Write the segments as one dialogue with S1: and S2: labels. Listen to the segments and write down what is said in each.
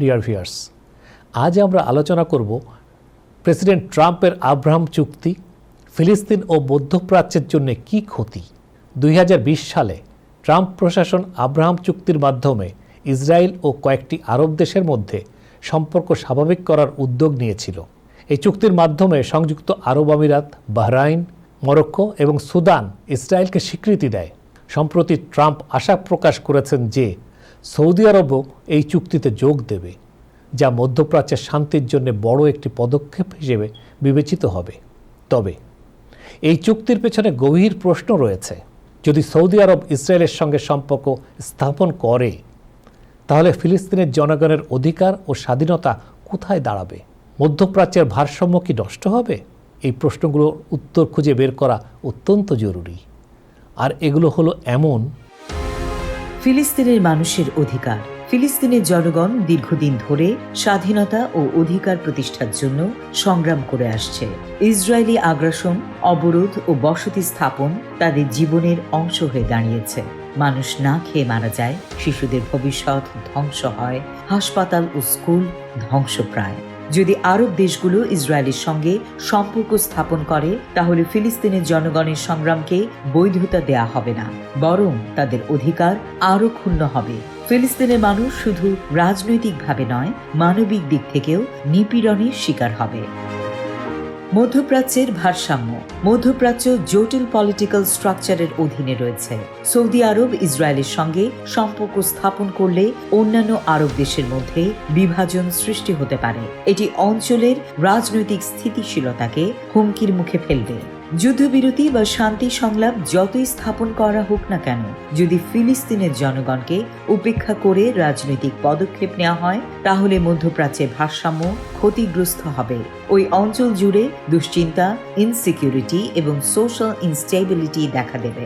S1: Dear viewers, আজ আমরা আলোচনা করব প্রেসিডেন্ট ট্রাম্পের আব্রাহাম চুক্তি ফিলিস্তিন ও মধ্যপ্রাচ্যের জন্য কী ক্ষতি। 2020 সালে ট্রাম্প প্রশাসন আব্রাহাম চুক্তির মাধ্যমে ইসরায়েল ও কয়েকটি আরব দেশের মধ্যে সম্পর্ক স্বাভাবিক করার উদ্যোগ নিয়েছিল। এই চুক্তির মাধ্যমে সংযুক্ত আরব আমিরাত, বাহরাইন, মরক্কো এবং সুদান ইসরায়েলকে স্বীকৃতি দেয়। সম্প্রতি ট্রাম্প আশা প্রকাশ করেছেন যে সৌদি আরবও এই চুক্তিতে যোগ দেবে, যা মধ্যপ্রাচ্যের শান্তির জন্য বড় একটি পদক্ষেপ হিসেবে বিবেচিত হবে। তবে এই চুক্তির পেছনে গভীর প্রশ্ন রয়েছে। যদি সৌদি আরব ইসরায়েলের সঙ্গে সম্পর্ক স্থাপন করে, তাহলে ফিলিস্তিনের জনগণের অধিকার ও স্বাধীনতা কোথায় দাঁড়াবে? মধ্যপ্রাচ্যের ভারসাম্য কি নষ্ট হবে? এই প্রশ্নগুলোর উত্তর খুঁজে বের করা অত্যন্ত জরুরি। আর এগুলো হলো এমন:
S2: ফিলিস্তিনের মানুষের অধিকার। ফিলিস্তিনের জনগণ দীর্ঘদিন ধরে স্বাধীনতা ও অধিকার প্রতিষ্ঠার জন্য সংগ্রাম করে আসছে। ইসরায়েলি আগ্রাসন, অবরোধ ও বসতি স্থাপন তাদের জীবনের অংশ হয়ে দাঁড়িয়েছে। মানুষ না খেয়ে মারা যায়, শিশুদের ভবিষ্যৎ ধ্বংস হয়, হাসপাতাল ও স্কুল ধ্বংসপ্রায়। যদি আরব দেশগুলো ইসরায়েলের সঙ্গে সম্পর্ক স্থাপন করে, তাহলে ফিলিস্তিনের জনগণের সংগ্রামকে বৈধতা দেয়া হবে না, বরং তাদের অধিকার আরও ক্ষুণ্ণ হবে। ফিলিস্তিনের মানুষ শুধু রাজনৈতিকভাবে নয়, মানবিক দিক থেকেও নিপীড়নের শিকার হবে। মধ্যপ্রাচ্যের ভারসাম্য। মধ্যপ্রাচ্য জটিল পলিটিক্যাল স্ট্রাকচারের অধীনে রয়েছে। সৌদি আরব ইসরায়েলের সঙ্গে সম্পর্ক স্থাপন করলে অন্যান্য আরব দেশের মধ্যে বিভাজন সৃষ্টি হতে পারে। এটি অঞ্চলের রাজনৈতিক স্থিতিশীলতাকে হুমকির মুখে ফেলবে। যুদ্ধবিরতি বা শান্তি সংলাপ যতই স্থাপন করা হোক না কেন, যদি ফিলিস্তিনের জনগণকে উপেক্ষা করে রাজনৈতিক পদক্ষেপ নেওয়া হয়, তাহলে মধ্যপ্রাচ্যের ভারসাম্য ক্ষতিগ্রস্ত হবে। ওই অঞ্চল জুড়ে দুশ্চিন্তা, ইনসিকিউরিটি এবং সোশ্যাল ইনস্টেবিলিটি দেখা দেবে।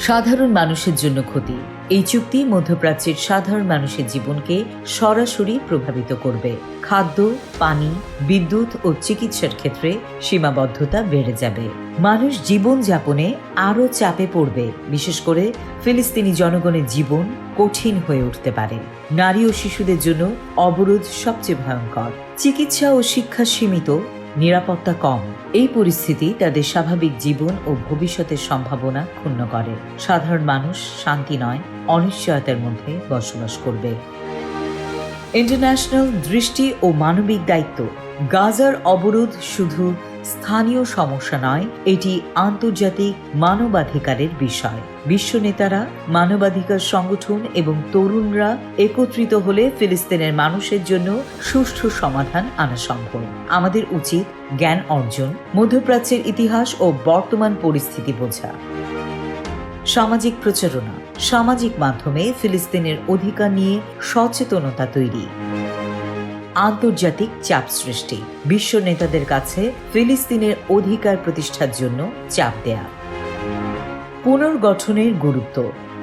S2: সাধারণ মানুষের জন্য ক্ষতি। এই চুক্তি মধ্যপ্রাচ্যের সাধারণ মানুষের জীবনকে সরাসরি প্রভাবিত করবে। খাদ্য, পানি, বিদ্যুৎ ও চিকিৎসার ক্ষেত্রে সীমাবদ্ধতা বেড়ে যাবে। মানুষ জীবনযাপনে আরও চাপে পড়বে। বিশেষ করে ফিলিস্তিনি জনগণের জীবন কঠিন হয়ে উঠতে পারে। নারী ও শিশুদের জন্য অবরোধ সবচেয়ে ভয়ঙ্কর। চিকিৎসা ও শিক্ষা সীমিত, নিরাপত্তা কম। এই পরিস্থিতি তাদের স্বাভাবিক জীবন ও ভবিষ্যতের সম্ভাবনা ক্ষুণ্ণ করে। সাধারণ মানুষ শান্তি নয়, অনিশ্চয়তার মধ্যে বসবাস করবে। ইন্টারন্যাশনাল দৃষ্টি ও মানবিক দায়িত্ব। গাজার অবরোধ শুধু স্থানীয় সমস্যা নয়, এটি আন্তর্জাতিক মানবাধিকারের বিষয়। বিশ্ব নেতারা, মানবাধিকার সংগঠন এবং তরুণরা একত্রিত হলে ফিলিস্তিনের মানুষের জন্য সুষ্ঠু সমাধান আনা সম্ভব। আমাদের উচিত জ্ঞান অর্জন, মধ্যপ্রাচ্যের ইতিহাস ও বর্তমান পরিস্থিতি বোঝা। সামাজিক প্রচারণা। সামাজিক মাধ্যমে ফিলিস্তিনের অধিকার নিয়ে সচেতনতা তৈরি। আন্তর্জাতিক চাপ সৃষ্টি। বিশ্ব নেতাদের কাছে ফিলিস্তিনের অধিকার প্রতিষ্ঠার জন্য চাপ দেয়া। পুনর্গঠনের গুরুত্ব।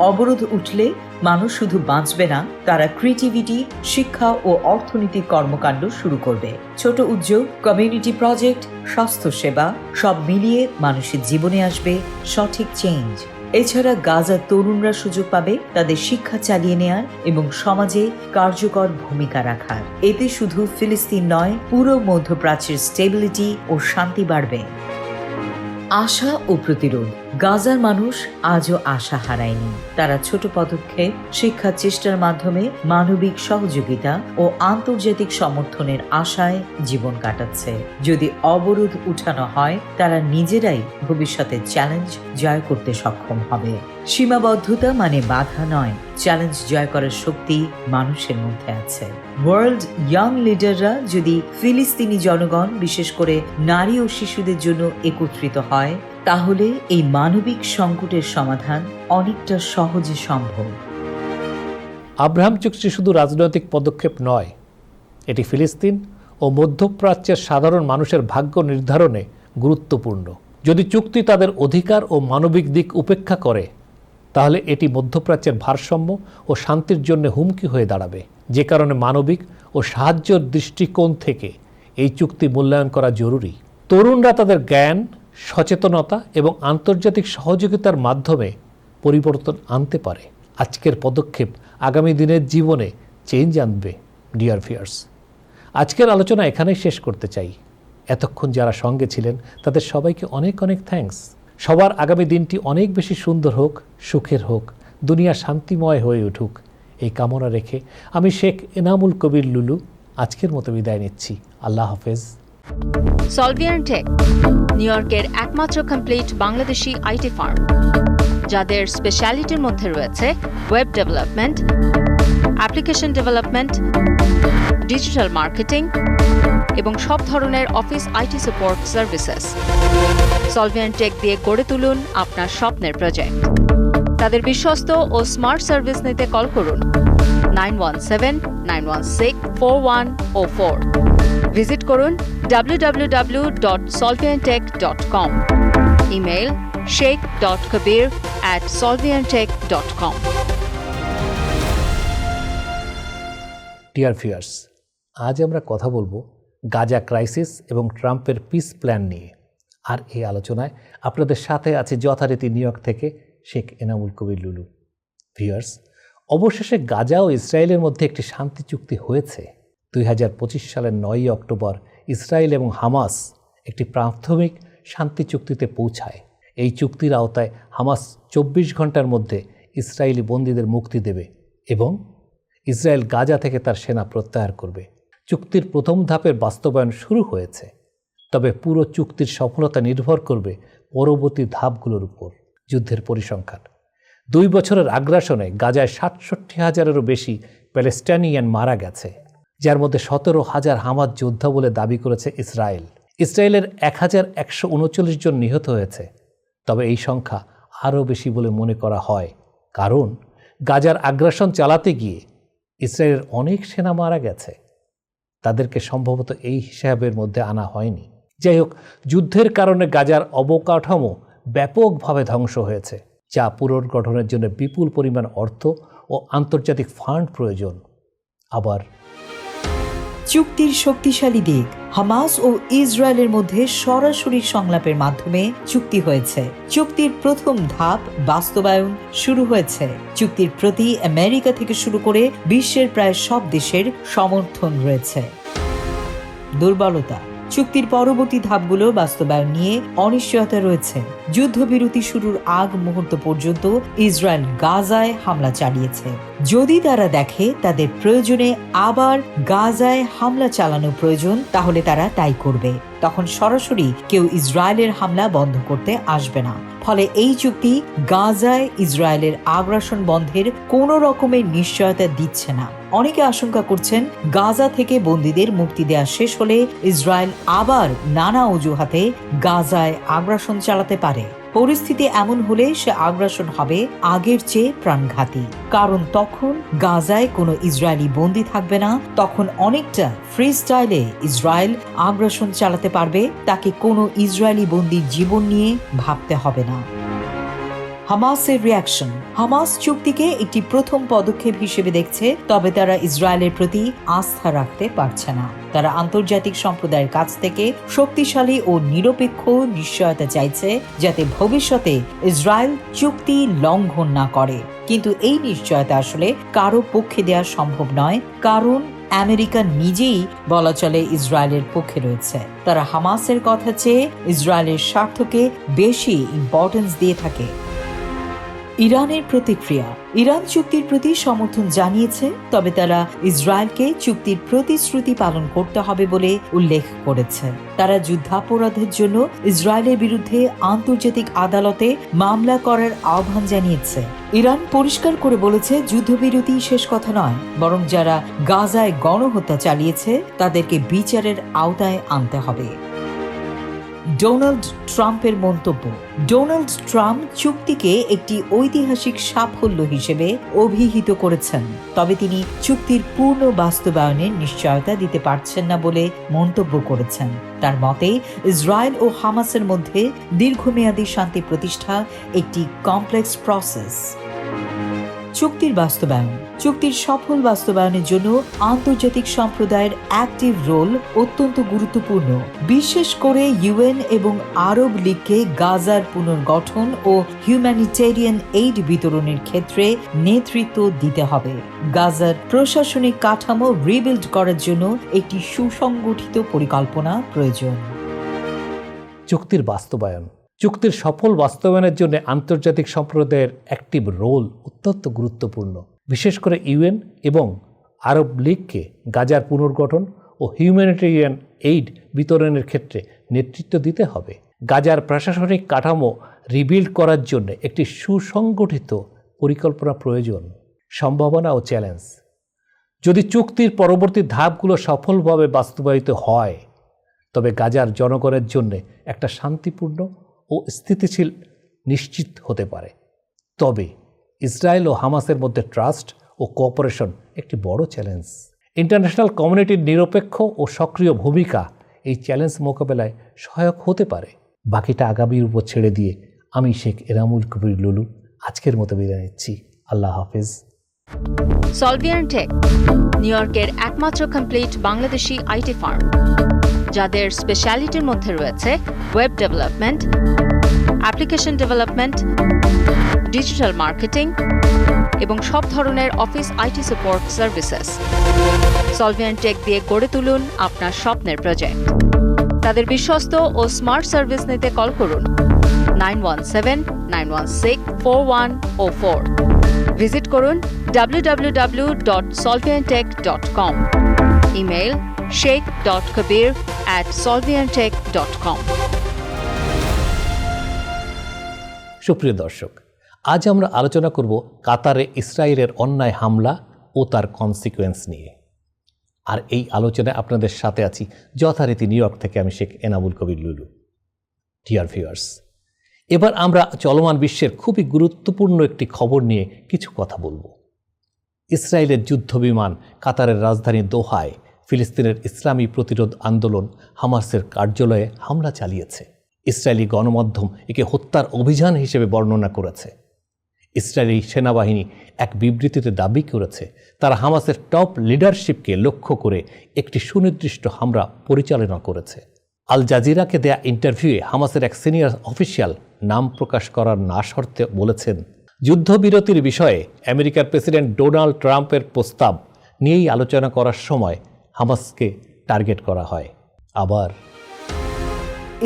S2: অবরোধ উঠলে মানুষ শুধু বাঁচবে না, তারা ক্রিয়েটিভিটি, শিক্ষা ও অর্থনৈতিক কর্মকাণ্ড শুরু করবে। ছোট উদ্যোগ, কমিউনিটি প্রজেক্ট, স্বাস্থ্যসেবা সব মিলিয়ে মানুষের জীবনে আসবে সঠিক চেঞ্জ। এছাড়া গাজার তরুণরা সুযোগ পাবে তাদের শিক্ষা চালিয়ে নেয়ার এবং সমাজে কার্যকর ভূমিকা রাখার। এতে শুধু ফিলিস্তিন নয়, পুরো মধ্যপ্রাচ্যের স্টেবিলিটি ও শান্তি বাড়বে। আশা ও প্রতিরোধ। গাজার মানুষ আজও আশা হারায়নি। তারা ছোট পদক্ষেপ, শিক্ষার চেষ্টার মাধ্যমে মানবিক সহযোগিতা ও আন্তর্জাতিক সমর্থনের আশায় জীবন কাটাচ্ছে। যদি অবরোধ উঠানো হয়, তারা নিজেরাই ভবিষ্যতের চ্যালেঞ্জ জয় করতে সক্ষম হবে। সীমাবদ্ধতা মানে বাধা নয়, চ্যালেঞ্জ জয় করার শক্তি মানুষের মধ্যে আছে। ওয়ার্ল্ড ইয়াং লিডাররা যদি ফিলিস্তিনি জনগণ, বিশেষ করে নারী ও শিশুদের জন্য একত্রিত হয়, তাহলে এই মানবিক সংকটের সমাধান অনেকটা সহজে সম্ভব।
S1: আব্রাহাম চুক্তি শুধু রাজনৈতিক পদক্ষেপ নয়, এটি ফিলিস্তিন ও মধ্যপ্রাচ্যের সাধারণ মানুষের ভাগ্য নির্ধারণে গুরুত্বপূর্ণ। যদি চুক্তি তাদের অধিকার ও মানবিক দিক উপেক্ষা করে, তাহলে এটি মধ্যপ্রাচ্যের ভারসাম্য ও শান্তির জন্য হুমকি হয়ে দাঁড়াবে। যে কারণে মানবিক ও সাহায্যের দৃষ্টিকোণ থেকে এই চুক্তি মূল্যায়ন করা জরুরি। তরুণরা তাদের জ্ঞান, সচেতনতা এবং আন্তর্জাতিক সহযোগিতার মাধ্যমে পরিবর্তন আনতে পারে। আজকের পদক্ষেপ আগামী দিনের জীবনে চেঞ্জ আনবে ডিয়ার ভিউয়ার্স। আজকের আলোচনা এখানেই শেষ করতে চাই। এতক্ষণ যারা সঙ্গে ছিলেন তাদের সবাইকে অনেক অনেক থ্যাঙ্কস। সবার আগামী দিনটি অনেক বেশি সুন্দর হোক, সুখের হোক, দুনিয়া শান্তিময় হয়ে উঠুক, এই কামনা রেখে আমি শেখ এনামুল কবির লুলু আজকের মতো বিদায় নিচ্ছি। আল্লাহ হাফেজ।
S3: সলভিয়ান টেক নিউ ইয়র্কের একমাত্র কমপ্লিট বাংলাদেশি আইটি ফার্ম, যাদের স্পেশালিটির মধ্যে রয়েছে web development, application development, digital marketing এবং সব ধরনের office IT support services. Solvian tech দিয়ে গড়ে তুলুন আপনার স্বপ্নের প্রজেক্ট। তাদের বিশ্বস্ত ও স্মার্ট সার্ভিস নিতে কল করুন 9179164104। ভিজিট করুন www.solviantech.com। Email sheikh.kabir@solviantech.com।
S1: Dear viewers, আজ আমরা কথা বলবো গাজা ক্রাইসিস এবং ট্রাম্পের পিস প্ল্যান নিয়ে। আর এই আলোচনায় আপনাদের সাথে আছে যথারীতি নিউ ইয়র্ক থেকে শেখ এনামুল কবির লুলু। ভিউয়ার্স, অবশেষে গাজা ও ইসরায়েলের মধ্যে একটি শান্তি চুক্তি হয়েছে। 2025 সালের 9 অক্টোবর ইসরায়েল এবং হামাস একটি প্রাথমিক শান্তি চুক্তিতে পৌঁছায়। এই চুক্তির আওতায় হামাস 24 ঘন্টার মধ্যে ইসরায়েলি বন্দীদের মুক্তি দেবে এবং ইসরায়েল গাজা থেকে তার সেনা প্রত্যাহার করবে। চুক্তির প্রথম ধাপের বাস্তবায়ন শুরু হয়েছে, তবে পুরো চুক্তির সফলতা নির্ভর করবে পরবর্তী ধাপগুলোর উপর। যুদ্ধের পরিসংখ্যান: 2 বছরের আগ্রাসনে গাজায় 67,000-এরও বেশি প্যালেস্টাইনিয়ান মারা গেছে, যার মধ্যে 17,000 হামাস যোদ্ধা বলে দাবি করেছে ইসরায়েল। ইসরায়েলের 1,139 জন নিহত হয়েছে, তবে এই সংখ্যা আরও বেশি বলে মনে করা হয়, কারণ গাজার আগ্রাসন চালাতে গিয়ে ইসরায়েলের অনেক সেনা মারা গেছে। তাদেরকে সম্ভবত এই হিসাবের মধ্যে আনা হয়নি। যাই হোক, যুদ্ধের কারণে গাজার অবকাঠামো ব্যাপকভাবে ধ্বংস হয়েছে, যা পুনর্গঠনের জন্য বিপুল পরিমাণ অর্থ ও আন্তর্জাতিক ফান্ড প্রয়োজন। আবার
S2: চুক্তির শক্তিশালী দিক: হামাস ও ইসরায়েলের মধ্যে সরাসরি সংলাপের মাধ্যমে চুক্তি হয়েছে। চুক্তির প্রথম ধাপ বাস্তবায়ন শুরু হয়েছে। চুক্তির প্রতি আমেরিকা থেকে শুরু করে বিশ্বের প্রায় সব দেশের সমর্থন রয়েছে। দুর্বলতা: চুক্তির পরবর্তী ধাপগুলো বাস্তবায়ন নিয়ে অনিশ্চয়তা রয়েছে। যুদ্ধবিরতি শুরুর আগ মুহূর্ত পর্যন্ত ইসরায়েল গাজায় হামলা চালিয়েছে। যদি তারা দেখে তাদের প্রয়োজনে আবার গাজায় হামলা চালানো প্রয়োজন, তাহলে তারা তাই করবে। তখন সরাসরি কেউ ইসরায়েলের হামলা বন্ধ করতে আসবে না। ফলে এই চুক্তি গাজায় ইসরায়েলের আগ্রাসন বন্ধের কোনো রকমের নিশ্চয়তা দিচ্ছে না। অনেকে আশঙ্কা করছেন, গাজা থেকে বন্দীদের মুক্তি দেওয়া শেষ হলে ইসরায়েল আবার নানা অজুহাতে গাজায় আগ্রাসন চালাতে পারে। পরিস্থিতি এমন হলে সে আগ্রাসন হবে আগের চেয়ে প্রাণঘাতী, কারণ তখন গাজায় কোনো ইসরায়েলি বন্দী থাকবে না। তখন অনেকটা ফ্রি স্টাইলে ইসরায়েল আগ্রাসন চালাতে পারবে, তাকে কোনো ইসরায়েলি বন্দীর জীবন নিয়ে ভাবতে হবে না। হামাসের রিঅ্যাকশন: হামাস চুক্তিকে একটি প্রথম পদক্ষেপ হিসেবে দেখছে, তবে তারা ইসরায়েলের প্রতি আস্থা রাখতে পারছে না। তারা আন্তর্জাতিক সম্প্রদায়ের কাছ থেকে শক্তিশালী ও নিরপেক্ষ নিশ্চয়তা চাইছে, যাতে ভবিষ্যতে ইসরায়েল চুক্তি লঙ্ঘন না করে। কিন্তু এই নিশ্চয়তা আসলে কারো পক্ষে দেওয়া সম্ভব নয়, কারণ আমেরিকা নিজেই বলা চলে ইসরায়েলের পক্ষে রয়েছে। তারা হামাসের কথা চেয়ে ইসরায়েলের স্বার্থকে বেশি ইম্পর্টেন্স দিয়ে থাকে। ইরানের প্রতিক্রিয়া: ইরান চুক্তির প্রতি সমর্থন জানিয়েছে, তবে তারা ইসরায়েলকে চুক্তির প্রতিশ্রুতি পালন করতে হবে বলে উল্লেখ করেছে। তারা যুদ্ধাপরাধের জন্য ইসরায়েলের বিরুদ্ধে আন্তর্জাতিক আদালতে মামলা করার আহ্বান জানিয়েছে। ইরান পরিষ্কার করে বলেছে, যুদ্ধবিরতি শেষ কথা নয়, বরং যারা গাজায় গণহত্যা চালিয়েছে তাদেরকে বিচারের আওতায় আনতে হবে। ডোনাল্ড ট্রাম্পের মন্তব্য: ডোনাল্ড ট্রাম্প চুক্তিকে একটি ঐতিহাসিক সাফল্য হিসেবে অভিহিত করেছেন, তবে তিনি চুক্তির পূর্ণ বাস্তবায়নের নিশ্চয়তা দিতে পারছেন না বলে মন্তব্য করেছেন। তার মতে, ইসরায়েল ও হামাসের মধ্যে দীর্ঘমেয়াদী শান্তি প্রতিষ্ঠা একটি কমপ্লেক্স প্রসেস। চুক্তির বাস্তবায়ন। চুক্তির সফল বাস্তবায়নের জন্য আন্তর্জাতিক সম্প্রদায়ের অ্যাক্টিভ রোল অত্যন্ত গুরুত্বপূর্ণ। বিশেষ করে ইউএন এবং আরব লীগকে গাজার পুনর্গঠন ও হিউম্যানিটেরিয়ান এইড বিতরণের ক্ষেত্রে নেতৃত্ব দিতে হবে। গাজার প্রশাসনিক কাঠামো রিবিল্ড করার জন্য একটি সুসংগঠিত পরিকল্পনা প্রয়োজন।
S1: চুক্তির বাস্তবায়ন। চুক্তির সফল বাস্তবায়নের জন্য আন্তর্জাতিক সম্প্রদায়ের অ্যাক্টিভ রোল অত্যন্ত গুরুত্বপূর্ণ। বিশেষ করে ইউএন এবং আরব লীগকে গাজার পুনর্গঠন ও হিউম্যানিটেরিয়ান এইড বিতরণের ক্ষেত্রে নেতৃত্ব দিতে হবে। গাজার প্রশাসনিক কাঠামো রিবিল্ড করার জন্য একটি সুসংগঠিত পরিকল্পনা প্রয়োজন। সম্ভাবনা ও চ্যালেঞ্জ। যদি চুক্তির পরবর্তী ধাপগুলো সফলভাবে বাস্তবায়িত হয় তবে গাজার জনগণের জন্য একটা শান্তিপূর্ণ ও স্থিতিশীল নিশ্চিত হতে পারে। তবে ইসরায়েল ও হামাসের মধ্যে ট্রাস্ট ও কোঅপারেশন একটি বড় চ্যালেঞ্জ। ইন্টারন্যাশনাল কমিউনিটির নিরপেক্ষ ও সক্রিয় ভূমিকা এই চ্যালেঞ্জ মোকাবেলায় সহায়ক হতে পারে। বাকিটা আগামীর উপর ছেড়ে দিয়ে আমি শেখ এনামুল কবির লুলু আজকের মতো বিদায় নিচ্ছি। আল্লাহ হাফেজ।
S3: সলভিয়ান টেক, নিউ ইয়র্কের একমাত্র কমপ্লিট বাংলাদেশি আইটি ফার্ম, যাদের স্পেশালিটির মধ্যে রয়েছে web development, application development, digital marketing এবং সব ধরনের office IT support services. Solvian tech দিয়ে গড়ে তুলুন আপনার স্বপ্নের প্রজেক্ট। তাদের বিশ্বস্ত ও স্মার্ট সার্ভিস নিতে কল করুন 9179164104। ভিজিট করুন www.solviantech.com। Email sheikh.kabir@solviantech.com।
S1: সুপ্রিয় দর্শক, আজ আমরা আলোচনা করব কাতারে ইসরায়েলের অন্যায় হামলা ও তার কনসিকুয়েন্স নিয়ে। আর এই আলোচনায় আপনাদের সাথে আছি যথারীতি নিউ ইয়র্ক থেকে আমি শেখ এনামুল কবির লুলু। ডিয়ার ভিউয়ার্স, এবার আমরা চলমান বিশ্বের খুবই গুরুত্বপূর্ণ একটি খবর নিয়ে কিছু কথা বলবো। ইসরায়েলের যুদ্ধবিমান কাতারের রাজধানী দোহায় ফিলিস্তিনের ইসলামী প্রতিরোধ আন্দোলন হামাসের কার্যালয়ে হামলা চালিয়েছে। ইসরায়েলি গণমাধ্যম একে হত্যার অভিযান হিসেবে বর্ণনা করেছে। ইসরায়েলি সেনাবাহিনী এক বিবৃতিতে দাবি করেছে তারা হামাসের টপ লিডারশিপকে লক্ষ্য করে একটি সুনির্দিষ্ট হামলা পরিচালনা করেছে। আল জাজিরাকে দেয়া ইন্টারভিউয়ে হামাসের এক সিনিয়র অফিসিয়াল নাম প্রকাশ করার না শর্তে বলেছেন, যুদ্ধবিরতির বিষয়ে আমেরিকার প্রেসিডেন্ট ডোনাল্ড ট্রাম্পের প্রস্তাব নিয়েই আলোচনা করার সময় হামাসকে টার্গেট করা হয়। আবার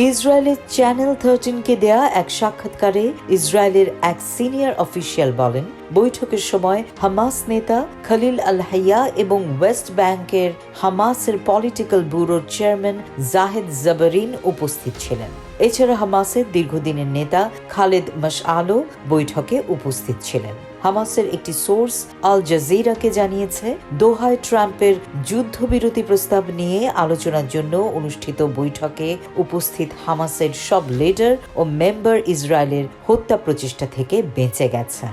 S2: ইসরায়েলের চ্যানেল 13কে দেয়া এক সাক্ষাৎকারে ইসরায়েলের এক সিনিয়র অফিসিয়াল বলেন, বৈঠকের সময় হামাস নেতা খলিল আল হাইয়া এবং ওয়েস্ট ব্যাংকের হামাসের পলিটিক্যাল ব্যুরোর চেয়ারম্যান জাহেদ জাবারিন উপস্থিত ছিলেন। এছাড়া হামাসের দীর্ঘদিনের নেতা খালেদ মাশআলও বৈঠকে উপস্থিত ছিলেন। হামাসের একটি সোর্স আল জাজিরাকে জানিয়েছে, দোহায় ট্রাম্পের যুদ্ধবিরতি প্রস্তাব নিয়ে আলোচনার জন্য অনুষ্ঠিত বৈঠকে উপস্থিত হামাসের সব লিডার ও মেম্বার ইসরায়েলের হত্যা প্রচেষ্টা থেকে বেঁচে গেছেন।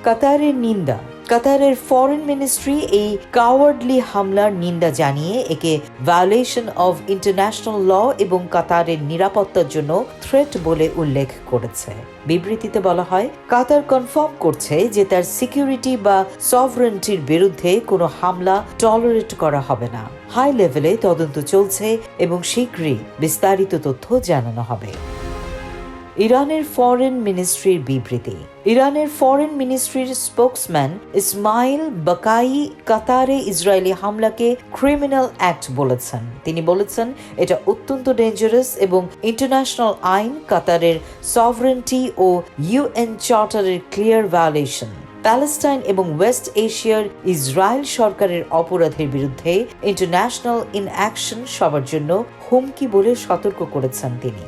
S2: কাতারের নিন্দা। কাতারের ফরেন মিনিস্ট্রি এই কাওয়ার্ডলি হামলার নিন্দা জানিয়ে একে ভায়োলেশন অফ ইন্টারন্যাশনাল ল এবং কাতারের নিরাপত্তার জন্য থ্রেট বলে উল্লেখ করেছে। বিবৃতিতে বলা হয়, কাতার কনফার্ম করছে যে তার সিকিউরিটি বা সভরেন্টির বিরুদ্ধে কোনো হামলা টলারেট করা হবে না। হাই লেভেলে তদন্ত চলছে এবং শীঘ্রই বিস্তারিত তথ্য জানানো হবে। ইরানের ফরেন মিনিস্ট্রির বিবৃতি। ইরানের ফরেন মিনিস্ট্রির স্পোকসম্যান ইসমাইল বাকাই কাতারে ইসরায়েলি হামলাকে ক্রিমিনাল অ্যাক্ট বলেছেন। তিনি বলেছেন, এটা অত্যন্ত ডেঞ্জারাস এবং ইন্টারন্যাশনাল আইন, কাতারের সভরেন্টি ও ইউএন চার্টারের ক্লিয়ার ভায়োলেশন। প্যালেস্টাইন এবং ওয়েস্ট এশিয়ার ইসরায়েল সরকারের অপরাধের বিরুদ্ধে ইন্টারন্যাশনাল ইনঅ্যাকশন সবার জন্য হুমকি বলে সতর্ক করেছেন তিনি।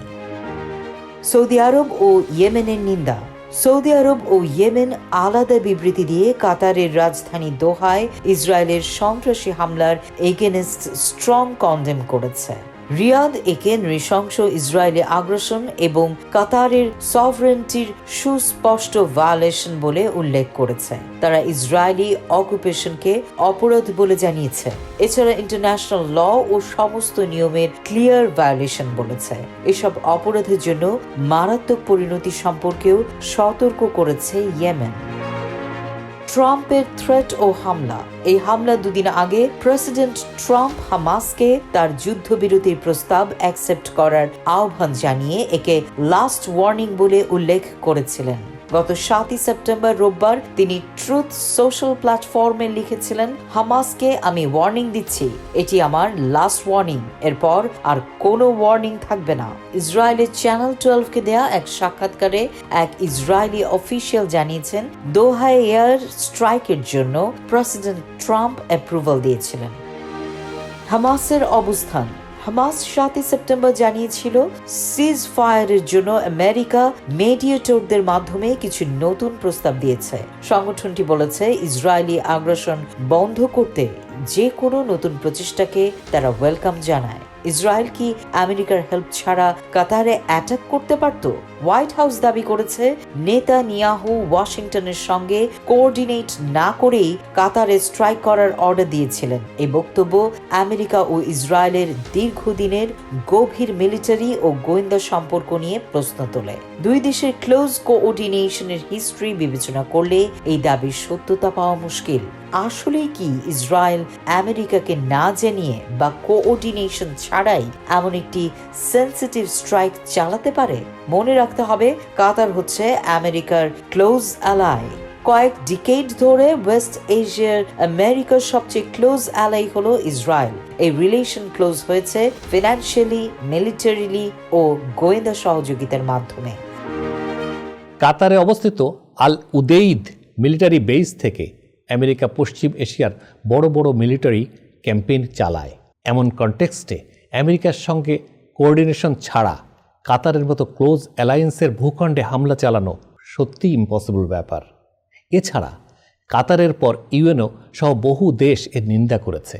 S2: সৌদি আরব ও ইয়েমেনের নিন্দা। সৌদি আরব ও ইয়েমেন আলাদা বিবৃতি দিয়ে কাতারের রাজধানী দোহায় ইসরায়েলের সন্ত্রাসী হামলার এগেনস্ট স্ট্রং কন্ডেম করেছে। রিয়াদ একে নৃশংস ইসরায়েলি আগ্রাসন এবং কাতারের সভরেন্টির সুস্পষ্ট ভায়োলেশন বলে উল্লেখ করেছে। তারা ইসরায়েলি অকুপেশনকে অপরাধ বলে জানিয়েছে। এছাড়া ইন্টারন্যাশনাল ল ও সমস্ত নিয়মের ক্লিয়ার ভায়োলেশন বলেছে। এসব অপরাধের জন্য মারাত্মক পরিণতি সম্পর্কেও সতর্ক করেছে ইয়েমেন। ট্রাম্পের থ্রেট ও হামলা। এই হামলা দুদিন আগে প্রেসিডেন্ট ট্রাম্প হামাসকে তার যুদ্ধবিরতির প্রস্তাব অ্যাকসেপ্ট করার আহ্বান জানিয়ে একে লাস্ট ওয়ার্নিং বলে উল্লেখ করেছিলেন। গত 7 সেপ্টেম্বর রোববার তিনি ট্রুথ সোশ্যাল প্ল্যাটফর্মে লিখেছিলেন, হামাসকে আমি ওয়ার্নিং দিচ্ছি, এটি আমার লাস্ট ওয়ার্নিং, এরপর আর কোনো ওয়ার্নিং থাকবে না। ইসরায়েলের চ্যানেল 12কে দেয়া এক সাক্ষাৎকারে এক ইসরায়েলি অফিসিয়াল জানিয়েছেন, দোহায় এয়ার স্ট্রাইকের জন্য প্রেসিডেন্ট ট্রাম্প অ্যাপ্রুভাল দিয়েছিলেন। হামাসের অবস্থান। হামাস 7 সেপ্টেম্বর জানিয়েছিল সিজ ফায়ারের জন্য আমেরিকা মেডিয়েটরদের মাধ্যমে কিছু নতুন প্রস্তাব দিয়েছে। সংগঠনটি বলেছে ইসরায়েলি আগ্রাসন বন্ধ করতে যে কোনো নতুন প্রচেষ্টাকে তারা ওয়েলকাম জানায়। ইসরায়েল কি আমেরিকার হেল্প ছাড়া কাতারে অ্যাটাক করতে পারত? হোয়াইট হাউস দাবি করেছে নেতানিয়াহু ওয়াশিংটনের সঙ্গে কোঅর্ডিনেট না করেই কাতারে স্ট্রাইক করার অর্ডার দিয়েছিলেন। এই বক্তব্য আমেরিকা ও ইসরায়েলের দীর্ঘদিনের গভীর মিলিটারি ও গোয়েন্দা সম্পর্ক নিয়ে প্রশ্ন তোলে। দুই দেশের ক্লোজ কোঅর্ডিনেশনের হিস্ট্রি বিবেচনা করলে এই দাবির সত্যতা পাওয়া মুশকিল। আসলেই কি ইসরায়েল আমেরিকাকে না জানিয়ে বা কোঅর্ডিনেশন ছাড়াই এমন একটি সেন্সিটিভ স্ট্রাইক চালাতে পারে? মনে রাখতে হবে, কাতার হচ্ছে আমেরিকার ক্লোজ অ্যালাই। কয়েক ডিকেড ধরে ওয়েস্ট এশিয়ার আমেরিকার সবচেয়ে ক্লোজ অ্যালাই হলো ইসরায়েল। এই রিলেশন ক্লোজ হয়েছে ফিনান্সিয়ালি, মিলিটারিলি ও গোয়েন্দা সহযোগিতার মাধ্যমে।
S1: কাতারে অবস্থিত আল উদেইদ মিলিটারি বেস থেকে আমেরিকা পশ্চিম এশিয়ার বড় বড় মিলিটারি ক্যাম্পেইন চালায়। এমন কনটেক্সটে আমেরিকার সঙ্গে কোঅর্ডিনেশন ছাড়া কাতারের মতো ক্লোজ অ্যালায়েন্সের ভূখণ্ডে হামলা চালানো সত্যি ইম্পসিবল ব্যাপার। এছাড়া কাতারের পর ইউএনও সহ বহু দেশ এর নিন্দা করেছে।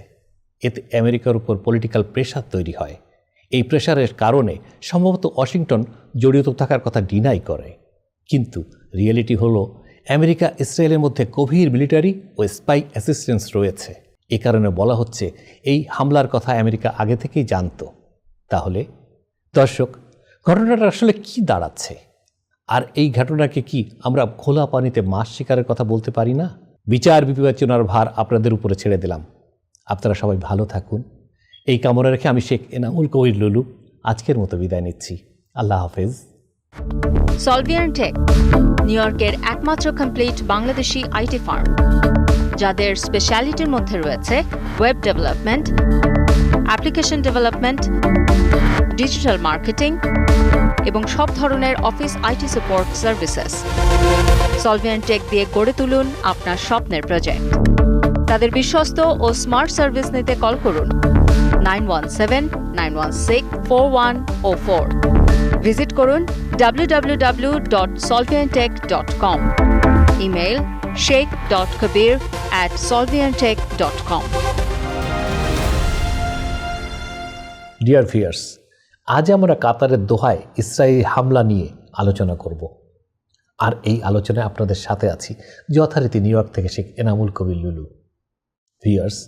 S1: এতে আমেরিকার উপর পলিটিক্যাল প্রেশার তৈরি হয়। এই প্রেশারের কারণে সম্ভবত ওয়াশিংটন জড়িত থাকার কথা ডিনাই করে। কিন্তু রিয়েলিটি হলো আমেরিকা ইসরায়েলের মধ্যে গভীর মিলিটারি ও স্পাই অ্যাসিস্ট্যান্স রয়েছে। এ কারণে বলা হচ্ছে এই হামলার কথা আমেরিকা আগে থেকেই জানত। তাহলে দর্শক, ঘটনাটা আসলে কি দাঁড়াচ্ছে? আর এই ঘটনাকে কি আমরা খোলা পানিতে মাছ শিকারের কথা বলতে পারি না? বিচার বিবেচনার ভার আপনাদের উপরে ছেড়ে দিলাম। আপনারা সবাই ভালো থাকুন, এই কামনা রেখে আমি শেখ এনামুল কবির লুলু আজকের মতো বিদায় নিচ্ছি। আল্লাহ হাফেজ।
S3: সলভিয়ান টেক, নিউ ইয়র্কের একমাত্র কমপ্লিট বাংলাদেশি আইটি ফার্ম, যাদের স্পেশালিটির মধ্যে রয়েছে web development, application development, digital marketing এবং সব ধরনের office IT support services. Solvian tech দিয়ে গড়ে তুলুন আপনার স্বপ্নের প্রজেক্ট। তাদের বিশ্বস্ত ও স্মার্ট সার্ভিস নিতে কল করুন 9179164104। ভিজিট করুন www.solviantech.com। Email sheikh.kabir@solviantech.com।
S1: Dear viewers, আজ আমরা কাতারের দোহায় ইসরায়েলি হামলা নিয়ে আলোচনা করব। আর এই আলোচনায় আপনাদের সাথে আছি যথারীতি নিউ ইয়র্ক থেকে শেখ এনামুল কবির লুলু। ভিউয়ার্স,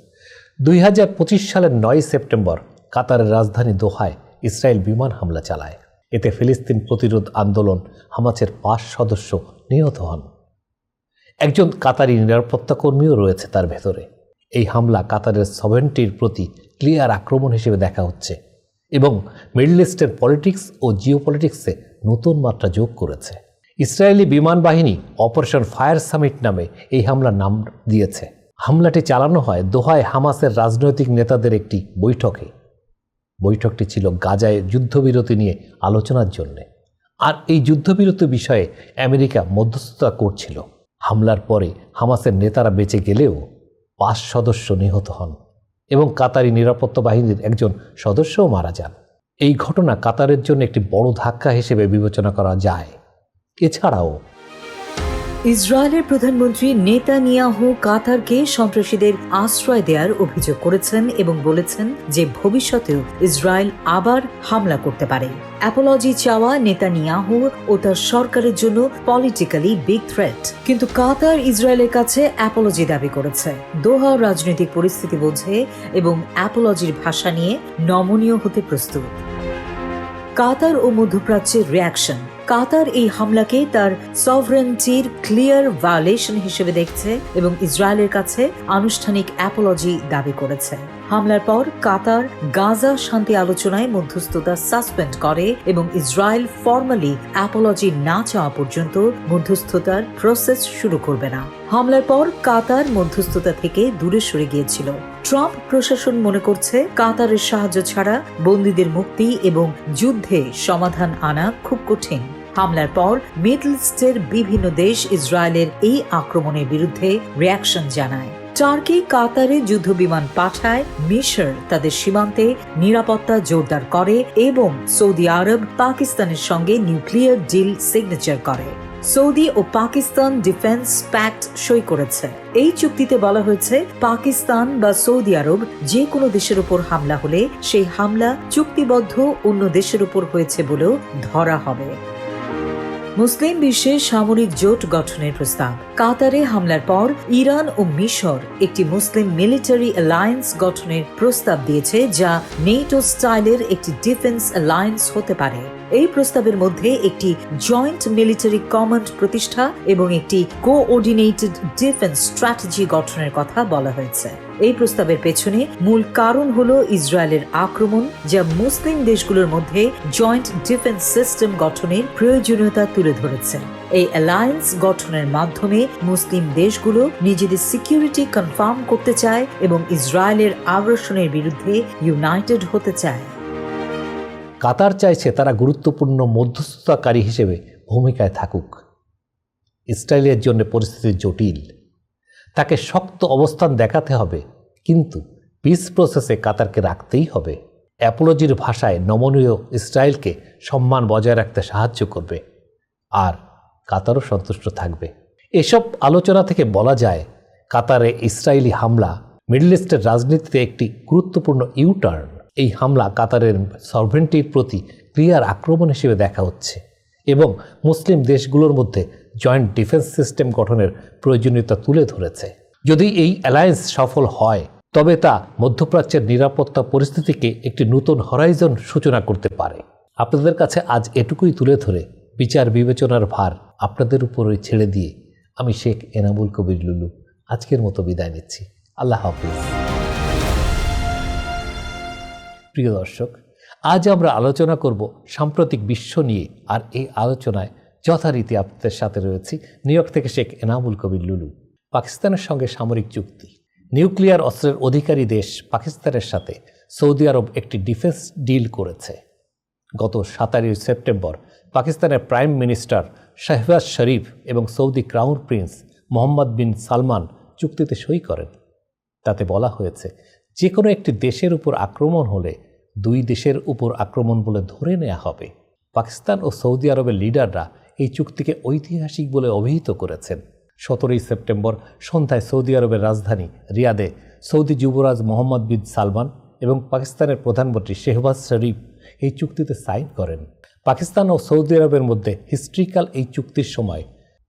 S1: 2025 সালের 9 সেপ্টেম্বর কাতারের রাজধানী দোহায় ইসরায়েল বিমান হামলা চালায়। এতে ফিলিস্তিন প্রতিরোধ আন্দোলন হামাসের 5 সদস্য নিহত হন। একজন কাতারি নিরাপত্তা কর্মীও রয়েছে তার ভেতরে। এই হামলা কাতারের সভেরেনিটির প্রতি ক্লিয়ার আক্রমণ হিসেবে দেখা হচ্ছে এবং মিডল ইস্টের পলিটিক্স ও জিওপলিটিক্সে নতুন মাত্রা যোগ করেছে। ইসরায়েলি বিমান বাহিনী অপারেশন ফায়ার সামিট নামে এই হামলার নাম দিয়েছে। হামলাটি চালানো হয় দোহায় হামাসের রাজনৈতিক নেতাদের একটি বৈঠকে। বৈঠকটি ছিল গাজায় যুদ্ধবিরতি নিয়ে আলোচনার জন্য। আর এই যুদ্ধবিরতি বিষয়ে আমেরিকা মধ্যস্থতা করছিল। হামলার পরে হামাসের নেতারা বেঁচে গেলেও 5 সদস্য নিহত হন এবং কাতারি নিরাপত্তা বাহিনীর একজন সদস্যও মারা যান। এই ঘটনা কাতারের জন্য একটি বড় ধাক্কা হিসেবে বিবেচনা করা যায়। এছাড়াও
S2: ইসরায়েলের প্রধানমন্ত্রী নেতানিয়াহু কাতারকে সন্ত্রাসীদের আশ্রয় দেওয়ার অভিযোগ করেছেন এবং বলেছেন যে ভবিষ্যতেও ইসরায়েল আবার হামলা করতে পারে। অ্যাপোলজি চাওয়া নেতানিয়াহু ও তার সরকারের জন্য পলিটিক্যালি বিগ থ্রেট। কিন্তু কাতার ইসরায়েলের কাছে অ্যাপোলজি দাবি করেছে। দোহা রাজনৈতিক পরিস্থিতি বোঝে এবং অ্যাপোলজির ভাষা নিয়ে নমনীয় হতে প্রস্তুত। কাতার ও মধ্যপ্রাচ্যের রিয়াকশন। কাতার এই হামলাকে তার সভরেনিটির ক্লিয়ার ভায়োলেশন হিসেবে দেখছে এবং ইসরায়েলের কাছে আনুষ্ঠানিক অ্যাপোলজি দাবি করেছে। হামলার পর কাতার গাজা শান্তি আলোচনায় মধ্যস্থতা সাসপেন্ড করে এবং ইসরায়েল ফর্মালি অ্যাপোলজি না চাওয়া পর্যন্ত মধ্যস্থতার প্রসেস শুরু করবে না। হামলার পর কাতার মধ্যস্থতা থেকে দূরে সরে গিয়েছিল। ট্রাম্প প্রশাসন মনে করছে কাতারের সাহায্য ছাড়া বন্দীদের মুক্তি এবং যুদ্ধে সমাধান আনা খুব কঠিন। হামলার পর মিডল ইস্টের বিভিন্ন দেশ ইসরায়েলের এই আক্রমণের বিরুদ্ধে রিঅ্যাকশন জানায়। টার্কি কাতারে যুদ্ধবিমান পাঠায়, মিশর তাদের সীমান্তে নিরাপত্তা জোরদার করে এবং সৌদি আরব পাকিস্তানের সঙ্গে নিউক্লিয়ার ডিল সিগনেচার করে। সৌদি ও পাকিস্তান ডিফেন্স প্যাক্ট সই করেছে। এই চুক্তিতে বলা হয়েছে পাকিস্তান বা সৌদি আরব যে কোনো দেশের উপর হামলা হলে সেই হামলা চুক্তিবদ্ধ অন্য দেশের উপর হয়েছে বলেও ধরা হবে। মুসলিম বিশ্বে সামরিক জোট গঠনের প্রস্তাব। কাতারে হামলার পর ইরান ও মিশর একটি মুসলিম মিলিটারি অ্যালায়েন্স গঠনের প্রস্তাব দিয়েছে, যা নেটো স্টাইলের একটি ডিফেন্স অ্যালায়েন্স হতে পারে। এই প্রস্তাবের মধ্যে একটি জয়েন্ট মিলিটারি কমান্ড প্রতিষ্ঠা এবং একটি কোঅর্ডিনেটেড ডিফেন্স স্ট্র্যাটেজি গঠনের কথা বলা হয়েছে। এই প্রস্তাবের পেছনে মূল কারণ হলো ইসরায়েলের আক্রমণ, যা মুসলিম দেশগুলোর মধ্যে জয়েন্ট ডিফেন্স সিস্টেম গঠনের প্রয়োজনীয়তা তুলে ধরেছে। এই অ্যালায়েন্স গঠনের মাধ্যমে মুসলিম দেশগুলো নিজেদের সিকিউরিটি কনফার্ম করতে চায় এবং ইসরায়েলের আগ্রাসনের বিরুদ্ধে ইউনাইটেড হতে চায়।
S1: কাতার চাইছে তারা গুরুত্বপূর্ণ মধ্যস্থতাকারী হিসেবে ভূমিকায় থাকুক। ইসরায়েলের জন্য পরিস্থিতি জটিল, তাকে শক্ত অবস্থান দেখাতে হবে, কিন্তু পিস প্রসেসে কাতারকে রাখতেই হবে। অ্যাপোলজির ভাষায় নমনীয় ইসরায়েলকে সম্মান বজায় রাখতে সাহায্য করবে, আর কাতারও সন্তুষ্ট থাকবে। এসব আলোচনা থেকে বলা যায় কাতারে ইসরায়েলি হামলা মিডল ইস্টের রাজনীতিতে একটি গুরুত্বপূর্ণ ইউটার্ন। এই হামলা কাতারের সভরেনিটির প্রতি ক্লিয়ার আক্রমণ হিসেবে দেখা হচ্ছে এবং মুসলিম দেশগুলোর মধ্যে জয়েন্ট ডিফেন্স সিস্টেম গঠনের প্রয়োজনীয়তা তুলে ধরেছে। যদি এই অ্যালায়েন্স সফল হয়, তবে তা মধ্যপ্রাচ্যের নিরাপত্তা পরিস্থিতিকে একটি নতুন হরাইজন সূচনা করতে পারে। আপনাদের কাছে আজ এটুকুই তুলে ধরে বিচার বিবেচনার ভার আপনাদের উপরই ছেড়ে দিয়ে আমি শেখ এনামুল কবির লুলু আজকের মতো বিদায় নিচ্ছি। আল্লাহ হাফিজ। প্রিয় দর্শক, আজ আমরা আলোচনা করব সাম্প্রতিক বিশ্ব নিয়ে, আর এই আলোচনায় যথারীতি আপনাদের সাথে রয়েছি নিউ ইয়র্ক থেকে শেখ এনামুল কবির লুলু। পাকিস্তানের সঙ্গে সামরিক চুক্তি। নিউক্লিয়ার অস্ত্রের অধিকারী দেশ পাকিস্তানের সাথে সৌদি আরব একটি ডিফেন্স ডিল করেছে। গত 17 সেপ্টেম্বর পাকিস্তানের প্রাইম মিনিস্টার শাহবাজ শরীফ এবং সৌদি ক্রাউন প্রিন্স মোহাম্মদ বিন সালমান চুক্তিতে সই করেন। তাতে বলা হয়েছে যে কোনো একটি দেশের উপর আক্রমণ হলে দুই দেশের উপর আক্রমণ বলে ধরে নেওয়া হবে। পাকিস্তান ও সৌদি আরবের লিডাররা এই চুক্তিকে ঐতিহাসিক বলে অভিহিত করেছেন। 17 সেপ্টেম্বর সন্ধ্যায় সৌদি আরবের রাজধানী রিয়াদে সৌদি যুবরাজ মোহাম্মদ বিন সালমান এবং পাকিস্তানের প্রধানমন্ত্রী শাহবাজ শরীফ এই চুক্তিতে সাইন করেন। পাকিস্তান ও সৌদি আরবের মধ্যে হিস্ট্রিক্যাল এই চুক্তির সময়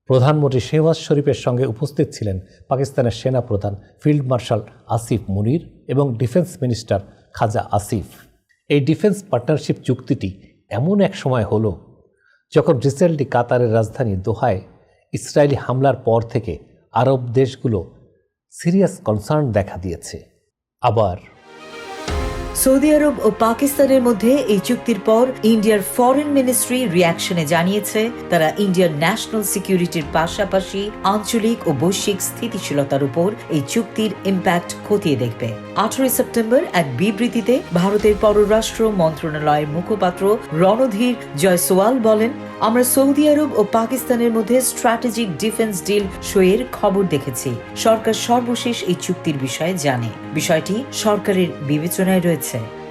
S1: প্রধানমন্ত্রী শাহবাজ শরীফের সঙ্গে উপস্থিত ছিলেন পাকিস্তানের সেনা প্রধান ফিল্ড মার্শাল আসিফ মুনির এবং ডিফেন্স মিনিস্টার খাজা আসিফ। এই ডিফেন্স পার্টনারশিপ চুক্তিটি এমন এক সময় হলো যখন রিসেন্টলি কাতারের রাজধানী দোহায় ইসরায়েলি হামলার পর থেকে আরব দেশগুলো সিরিয়াস কনসার্ন দেখা দিয়েছে। আবার
S2: সৌদি আরব ও পাকিস্তানের মধ্যে এই চুক্তির পর ইন্ডিয়ার ফরেন মিনিস্ট্রি রিঅ্যাকশনে জানিয়েছে তারা ইন্ডিয়ার ন্যাশনাল সিকিউরিটির পাশাপাশি আঞ্চলিক ও বৈশ্বিক স্থিতিশীলতার উপর এই চুক্তির ইম্প্যাক্ট খতিয়ে দেখবে। 18 সেপ্টেম্বর এক বিবৃতিতে ভারতের পররাষ্ট্র মন্ত্রণালয়ের মুখপাত্র রণধীর জয়সওয়াল বলেন, আমরা সৌদি আরব ও পাকিস্তানের মধ্যে স্ট্র্যাটেজিক ডিফেন্স ডিল সইয়ের খবর দেখেছি। সরকার সর্বশেষ এই চুক্তির বিষয়ে জানে। বিষয়টি সরকারের বিবেচনায় রয়েছে।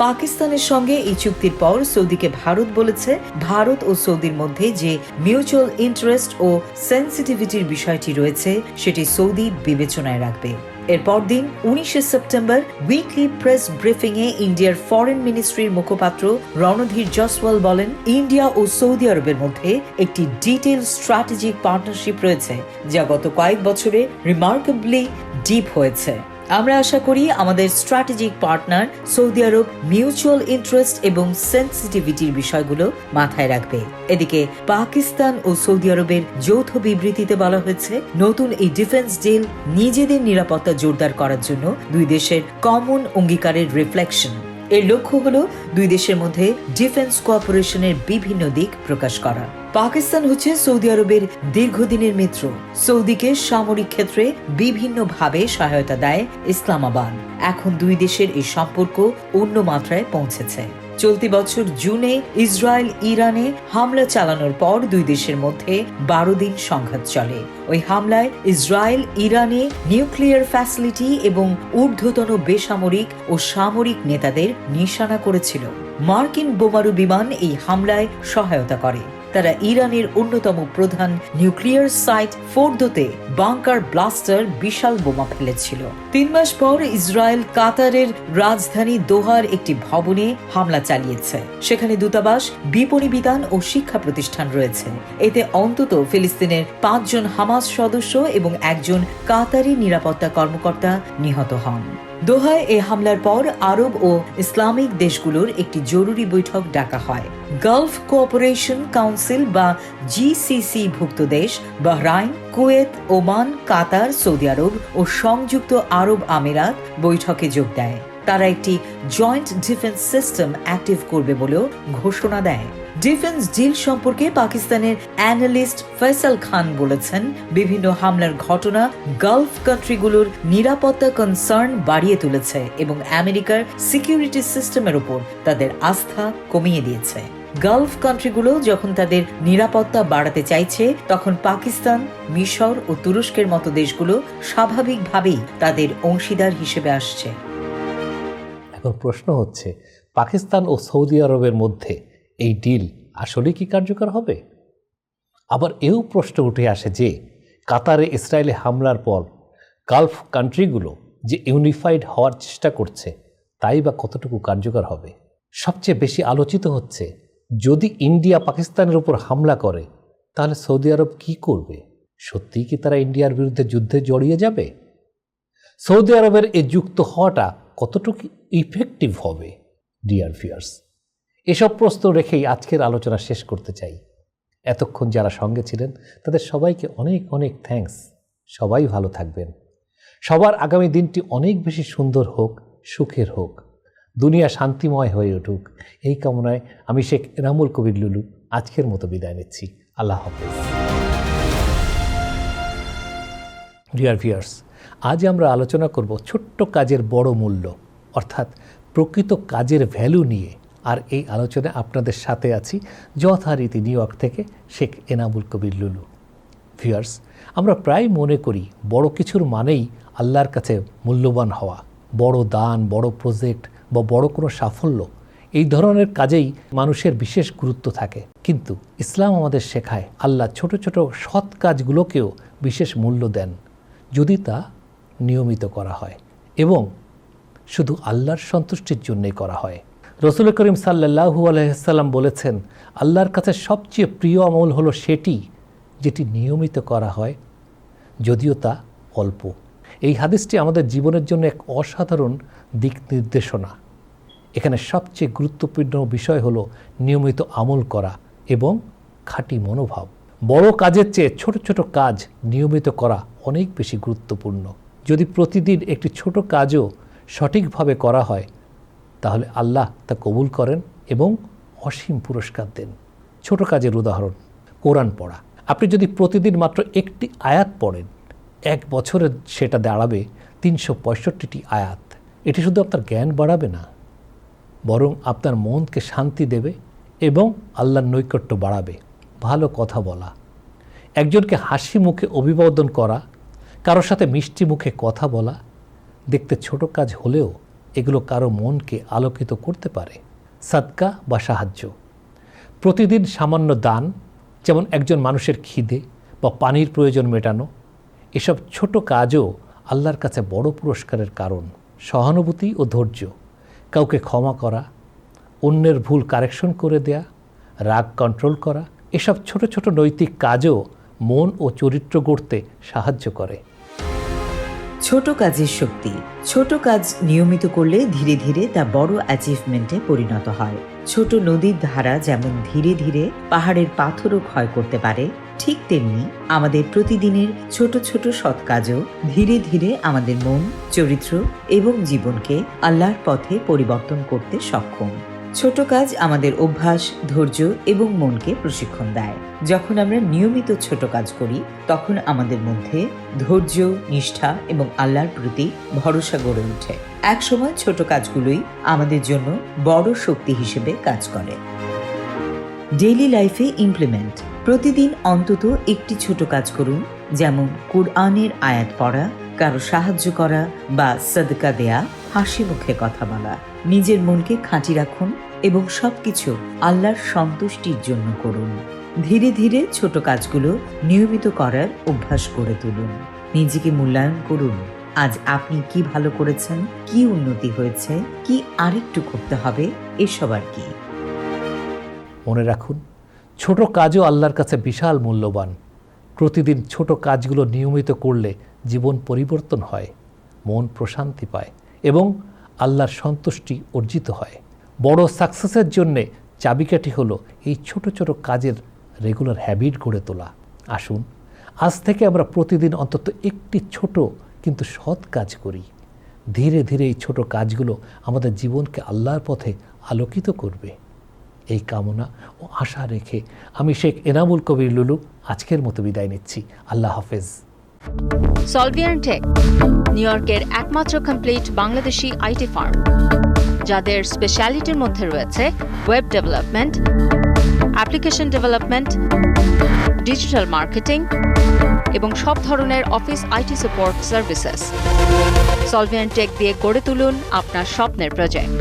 S2: পাকিস্তানের সঙ্গে এই চুক্তির পর সৌদিকে ভারত বলেছে ভারত ও সৌদির মধ্যে যে মিউচুয়াল ইন্টারেস্ট ও সেন্সিটিভিটির বিষয়টি রয়েছে সেটি সৌদি বিবেচনায় রাখবে। এরপর দিন 19 সেপ্টেম্বর উইকলি প্রেস ব্রিফিং এ ইন্ডিয়ার ফরেন মিনিস্ট্রির মুখপাত্র রণধীর জয়সওয়াল বলেন, ইন্ডিয়া ও সৌদি আরবের মধ্যে একটি ডিটেইল স্ট্র্যাটেজিক পার্টনারশিপ রয়েছে যা গত কয়েক বছরে রিমার্কেবলি ডিপ হয়েছে। আমরা আশা করি আমাদের স্ট্র্যাটেজিক পার্টনার সৌদি আরব মিউচুয়াল ইন্টারেস্ট এবং সেনসিটিভিটির বিষয়গুলো মাথায় রাখবে। এদিকে পাকিস্তান ও সৌদি আরবের যৌথ বিবৃতিতে বলা হয়েছে, নতুন এই ডিফেন্স ডিল নিজেদের নিরাপত্তা জোরদার করার জন্য দুই দেশের কমন অঙ্গীকারের রিফ্লেকশন। এর লক্ষ্য হলো দুই দেশের মধ্যে ডিফেন্স কোঅপারেশনের বিভিন্ন দিক প্রকাশ করা। পাকিস্তান হচ্ছে সৌদি আরবের দীর্ঘদিনের মিত্র। সৌদিকে সামরিক ক্ষেত্রে বিভিন্নভাবে সহায়তা দেয় ইসলামাবাদ। এখন দুই দেশের এই সম্পর্ক অন্য মাত্রায় পৌঁছেছে। চলতি বছর জুনে ইসরায়েল ইরানে হামলা চালানোর পর দুই দেশের মধ্যে 12 দিন সংঘাত চলে। ওই হামলায় ইসরায়েল ইরানে নিউক্লিয়ার ফ্যাসিলিটি এবং ঊর্ধ্বতন বেসামরিক ও সামরিক নেতাদের নিশানা করেছিল। মার্কিন বোমারু বিমান এই হামলায় সহায়তা করে। তারা ইরানের অন্যতম প্রধান নিউক্লিয়ার সাইট ফোর্দোতে বাংকার ব্লাস্টার বিশাল বোমা ফেলেছিল। 3 মাস পর ইসরায়েল কাতারের রাজধানী দোহার একটি ভবনে হামলা চালিয়েছে। সেখানে দূতাবাস, বিপণী বিতান ও শিক্ষা প্রতিষ্ঠান রয়েছে। এতে অন্তত ফিলিস্তিনের 5 জন হামাস সদস্য এবং 1 জন কাতারি নিরাপত্তা কর্মকর্তা নিহত হন। দোহায় এই হামলার পর আরব ও ইসলামিক দেশগুলোর একটি জরুরি বৈঠক ডাকা হয়। গালফ কোঅপারেশন কাউন্সিল বা জিসিসি ভুক্ত দেশ বাহরাইন, কুয়েত, ওমান, কাতার, সৌদি আরব ও সংযুক্ত আরব আমিরাত বৈঠকে যোগ দেয়। তারা একটি জয়েন্ট ডিফেন্স সিস্টেম অ্যাক্টিভ করবে বলেও ঘোষণা দেয়। ডিফেন্স ডিল সম্পর্কে পাকিস্তানের অ্যানালিস্ট ফয়সাল খান বলেছেন, বিভিন্ন হামলার ঘটনা গালফ কান্ট্রিগুলোর নিরাপত্তা কনসার্ন বাড়িয়ে তুলেছে এবং আমেরিকার সিকিউরিটি সিস্টেমের উপর তাদের আস্থা কমিয়ে দিয়েছে। গালফ কান্ট্রিগুলো যখন তাদের নিরাপত্তা বাড়াতে চাইছে, তখন পাকিস্তান, মিশর ও তুরস্কের মতো দেশগুলো স্বাভাবিকভাবেই তাদের অংশীদার হিসেবে আসছে।
S1: এখন প্রশ্ন হচ্ছে, পাকিস্তান ও সৌদি আরবের মধ্যে এই ডিল আসলে কি কার্যকর হবে? আবার এও প্রশ্ন উঠে আসে যে কাতারে ইসরায়েলে হামলার পর গালফ কান্ট্রিগুলো যে ইউনিফাইড হওয়ার চেষ্টা করছে, তাই বা কতটুকু কার্যকর হবে? সবচেয়ে বেশি আলোচিত হচ্ছে, যদি ইন্ডিয়া পাকিস্তানের উপর হামলা করে তাহলে সৌদি আরব কি করবে? সত্যিই কি তারা ইন্ডিয়ার বিরুদ্ধে যুদ্ধে জড়িয়ে যাবে? সৌদি আরবের এই যুক্ত হওয়াটা কতটুকু ইফেক্টিভ হবে? ডিয়ার ভিউয়ার্স, এসব প্রশ্ন রেখেই আজকের আলোচনা শেষ করতে চাই। এতক্ষণ যারা সঙ্গে ছিলেন তাদের সবাইকে অনেক অনেক থ্যাঙ্কস। সবাই ভালো থাকবেন। সবার আগামী দিনটি অনেক বেশি সুন্দর হোক, সুখের হোক, দুনিয়া শান্তিময় হয়ে উঠুক, এই কামনায় আমি শেখ এনামুল কবির লুলু আজকের মতো বিদায় নিচ্ছি। আল্লাহ হাফেজ। ডিয়ার ভিউয়ার্স, আজ আমরা আলোচনা করব ছোট্ট কাজের বড় মূল্য, অর্থাৎ প্রকৃত কাজের ভ্যালু নিয়ে। আর এই আলোচনায় আপনাদের সাথে আছি যথারীতি নিউ ইয়র্ক থেকে শেখ এনামুল কবির লুলু। ভিউয়ার্স, আমরা প্রায় মনে করি বড় কিছুর মানেই আল্লাহর কাছে মূল্যবান হওয়া, বড় দান, বড় প্রজেক্ট বা বড় কোনো সাফল্য, এই ধরনের কাজেই মানুষের বিশেষ গুরুত্ব থাকে। কিন্তু ইসলাম আমাদের শেখায় আল্লাহ ছোট ছোট সৎ কাজগুলোকেও বিশেষ মূল্য দেন, যদি তা নিয়মিত করা হয় এবং শুধু আল্লাহর সন্তুষ্টির জন্যই করা হয়। রসুল করিম সাল্লাল্লাহু আলাইহি সাল্লাম বলেছেন, আল্লাহর কাছে সবচেয়ে প্রিয় আমল হলো সেটি যেটি নিয়মিত করা হয়, যদিও তা অল্প। এই হাদিসটি আমাদের জীবনের জন্য এক অসাধারণ দিক নির্দেশনা। এখানে সবচেয়ে গুরুত্বপূর্ণ বিষয় হলো নিয়মিত আমল করা এবং খাঁটি মনোভাব। বড় কাজের চেয়ে ছোট ছোট কাজ নিয়মিত করা অনেক বেশি গুরুত্বপূর্ণ। যদি প্রতিদিন একটি ছোট কাজও সঠিকভাবে করা হয়, তাহলে আল্লাহ তা কবুল করেন এবং অসীম পুরস্কার দেন। ছোট কাজের উদাহরণ, কোরআন পড়া। আপনি যদি প্রতিদিন মাত্র একটি আয়াত পড়েন, 1 বছরে সেটা দাঁড়াবে 365টি আয়াত। এটি শুধু আপনার জ্ঞান বাড়াবে না, বরং আপনার মনকে শান্তি দেবে এবং আল্লাহর নৈকট্য বাড়াবে। ভালো কথা বলা, একজনকে হাসি মুখে অভিবাদন করা, কারোর সাথে মিষ্টি মুখে কথা বলা, দেখতে ছোট কাজ হলেও এগুলো কারো মনকে আলোকিত করতে পারে। সাদকা বা সাহায্য, প্রতিদিন সামান্য দান, যেমন একজন মানুষের খিদে বা পানির প্রয়োজন মেটানো, এসব ছোট কাজও আল্লাহর কাছে বড় পুরস্কারের কারণ। সহানুভূতি ও ধৈর্য, কাউকে ক্ষমা করা, অন্যের ভুল কারেকশন করে দেয়া, রাগ কন্ট্রোল করা, এসব ছোট ছোট নৈতিক কাজও মন ও চরিত্র গড়তে সাহায্য করে।
S2: ছোট কাজের শক্তি। ছোট কাজ নিয়মিত করলে ধীরে ধীরে তা বড় অ্যাচিভমেন্টে পরিণত হয়। ছোট নদীর ধারা যেমন ধীরে ধীরে পাহাড়ের পাথরও ক্ষয় করতে পারে, ঠিক তেমনি আমাদের প্রতিদিনের ছোট ছোট সৎ কাজও ধীরে ধীরে আমাদের মন, চরিত্র এবং জীবনকে আল্লাহর পথে পরিবর্তন করতে সক্ষম। ছোট কাজ আমাদের অভ্যাস, ধৈর্য এবং মনকে প্রশিক্ষণ দেয়। যখন আমরা নিয়মিত ছোট কাজ করি তখন আমাদের মধ্যে ধৈর্য, নিষ্ঠা এবং আল্লাহর প্রতি ভরসা গড়ে ওঠে। একসময় ছোট কাজগুলোই আমাদের জন্য বড় শক্তি হিসেবে কাজ করে। ডেইলি লাইফে ইমপ্লিমেন্ট। প্রতিদিন অন্তত একটি ছোট কাজ করুন, যেমন কুরআনের আয়াত পড়া, কারো সাহায্য করা বা সাদকা দেয়া, হাসি মুখে কথা বলা। নিজের মনকে খাঁটি রাখুন এবং সবকিছু আল্লাহর সন্তুষ্টির জন্য করুন। ধীরে ধীরে ছোট কাজগুলো নিয়মিত করার অভ্যাস গড়ে তুলুন। নিজেকে মূল্যায়ন করুন। আজ আপনি কি ভালো করেছেন, কি উন্নতি হয়েছে, কি আরেকটু করতে হবে, এসব আর কি।
S1: মনে রাখুন, ছোট কাজও আল্লাহর কাছে বিশাল মূল্যবান। প্রতিদিন ছোট কাজগুলো নিয়মিত করলে জীবন পরিবর্তন হয়, মন প্রশান্তি পায় এবং আল্লাহর সন্তুষ্টি অর্জিত হয়। বড় সাকসেসের জন্যে চাবিকাঠি হলো এই ছোট ছোট কাজের রেগুলার হ্যাবিট গড়ে তোলা। আসুন আজ থেকে আমরা প্রতিদিন অন্তত একটি ছোট কিন্তু সৎ কাজ করি। ধীরে ধীরে এই ছোট কাজগুলো আমাদের জীবনকে আল্লাহর পথে আলোকিত করবে। এই কামনা ও আশা রেখে আমি শেখ এনামুল কবির লুলু আজকের মতো বিদায় নিচ্ছি। আল্লাহ হাফেজ।
S3: সলভিয়ান টেক, নিউ ইয়র্কের একমাত্র কমপ্লিট বাংলাদেশি আইটি ফার্ম, যাদের স্পেশালিটির মধ্যে রয়েছে web development, application development, digital marketing এবং সব ধরনের office IT support services. Solvian tech দিয়ে গড়ে তুলুন আপনার স্বপ্নের প্রজেক্ট।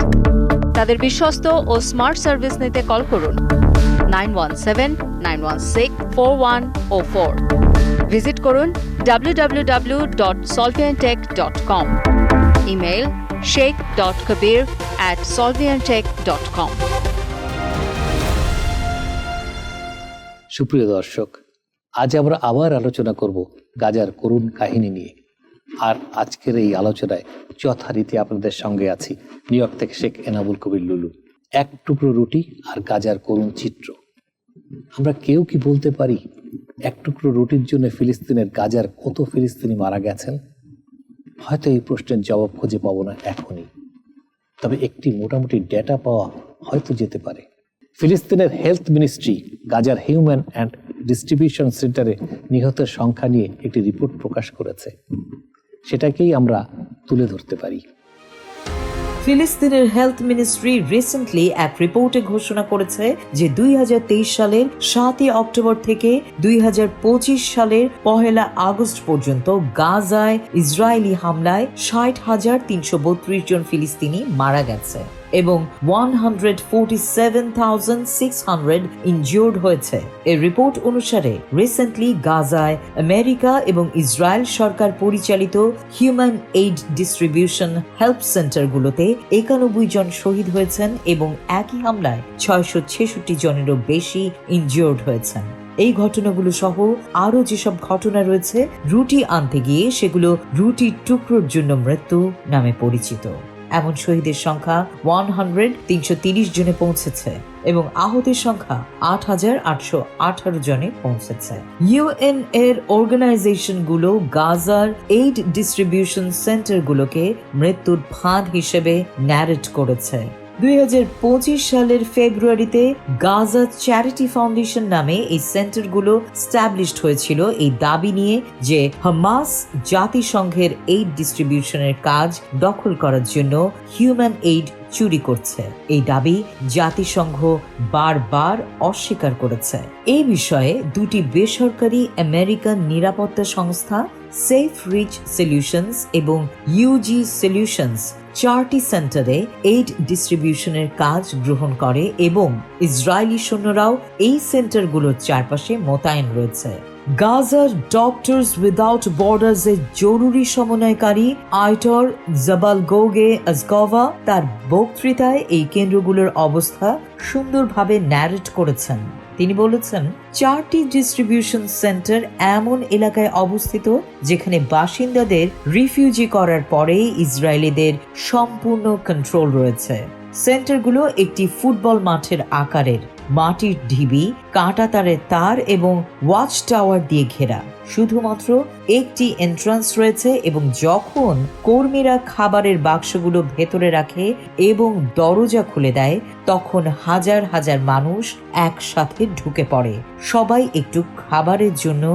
S3: তাদের বিশ্বস্ত ও স্মার্ট সার্ভিস নিতে কল করুন 9179164104। ভিজিট করুন www.solviantech.com। Email sheikh.kabir@solviantech.com।
S1: সুপ্রিয় দর্শক, আজ আমরা আবার আলোচনা করব গাজার করুণ কাহিনী নিয়ে। আর আজকের এই আলোচনায় যথারীতি আপনাদের সঙ্গে আছি নিউ ইয়র্ক থেকে শেখ এনামুল কবির লুলু। এক টুকরো রুটি আর গাজার করুণ চিত্র। আমরা কেউ কি বলতে পারি এক টুকরো রুটির জন্য ফিলিস্তিনের গাজার কত ফিলিস্তিনি মারা গেছেন? হয়তো এই প্রশ্নের জবাব খুঁজে পাবো না এখনই, তবে একটি মোটামুটি ডেটা পাওয়া হয়তো যেতে পারে। ফিলিস্তিনের হেলথ মিনিস্ট্রি গাজার হিউম্যান অ্যান্ড ডিস্ট্রিবিউশন সেন্টারে নিহতের সংখ্যা নিয়ে একটি রিপোর্ট প্রকাশ করেছে। সেটাকেই আমরা তুলে ধরতে পারি।
S2: ফিলিস্তিনের হেলথ মিনিস্ট্রি রিসেন্টলি এক রিপোর্টে ঘোষণা করেছে যে 2023 সালের 7 অক্টোবর থেকে 2025 সালের 1 আগস্ট পর্যন্ত গাজায় ইসরায়েলি হামলায় 60,332 জন ফিলিস্তিনি মারা গেছে এবং 147,600 ইনজিওর্ড হয়েছে। এই রিপোর্ট অনুসারে রিসেন্টলি গাজায় আমেরিকা এবং ইসরায়েল সরকার পরিচালিত হিউম্যান এইড ডিস্ট্রিবিউশন হেল্প সেন্টারগুলোতে 91 জন শহীদ হয়েছেন এবং একই হামলায় 666 জনেরও বেশি ইনজিওর্ড হয়েছেন। এই ঘটনাগুলো সহ আরো যেসব ঘটনা রয়েছে, রুটি আনতে গিয়ে সেগুলো রুটির টুকরোর জন্য মৃত্যু নামে পরিচিত। এমন শহীদের সংখ্যা 330 জনে পৌঁছেছে এবং আহতের সংখ্যা 8,818 জনে পৌঁছেছে। ইউএন এর অর্গানাইজেশনগুলো গাজার এইড ডিস্ট্রিবিউশন সেন্টারগুলোকে মৃত্যুর ফাঁদ হিসেবে ন্যারেট করেছে। 2025 সালের ফেব্রুয়ারিতে গাজা চ্যারিটি ফাউন্ডেশন নামে এই সেন্টারগুলো স্ট্যাবলিশড হয়েছিল এই দাবি নিয়ে যে হামাস জাতিসংঘের এইড ডিস্ট্রিবিউশনের কাজ দখল করার জন্য হিউম্যান এইড চুরি করছে। এই দাবি জাতিসংঘ বারবার অস্বীকার করেছে। এই বিষয়ে দুটি বেসরকারি আমেরিকান নিরাপত্তা সংস্থা সেফ রিচ সলিউশনস এবং ইউজি সলিউশনস 4টি সেন্টারে এইড ডিস্ট্রিবিউশনের কাজ গ্রহণ করে এবং ইসরায়েলি সৈন্যরাও এই সেন্টারগুলোর চারপাশে মোতায়েন রয়েছে। গাজার ডক্টরস উইদাউট বর্ডার্স এর জরুরি সমন্বয়কারী আইটর জাবালগোগে আজকভা তার বক্তৃতায় এই কেন্দ্রগুলোর অবস্থা সুন্দরভাবে ন্যারেট করেছেন। তিনি বলেছেন, 4টি ডিস্ট্রিবিউশন সেন্টার এমন এলাকায় অবস্থিত যেখানে বাসিন্দাদের রিফিউজি করার পরে ইসরায়েলিদের সম্পূর্ণ কন্ট্রোল রয়েছে। সেন্টারগুলো একটি ফুটবল মাঠের আকারের, মাটির ঢিবি, কাঁটাতারের তার এবং ওয়াচ টাওয়ার দিয়ে ঘেরা। শুধুমাত্র একটি এন্ট্রান্স রয়েছে এবং যখন কর্মীরা খাবারের বাক্সগুলো ভেতরে রাখে এবং দরজা খুলে দেয়, তখন হাজার হাজার মানুষ একসাথে ঢুকে পড়ে। সবাই একটু খাবারের জন্য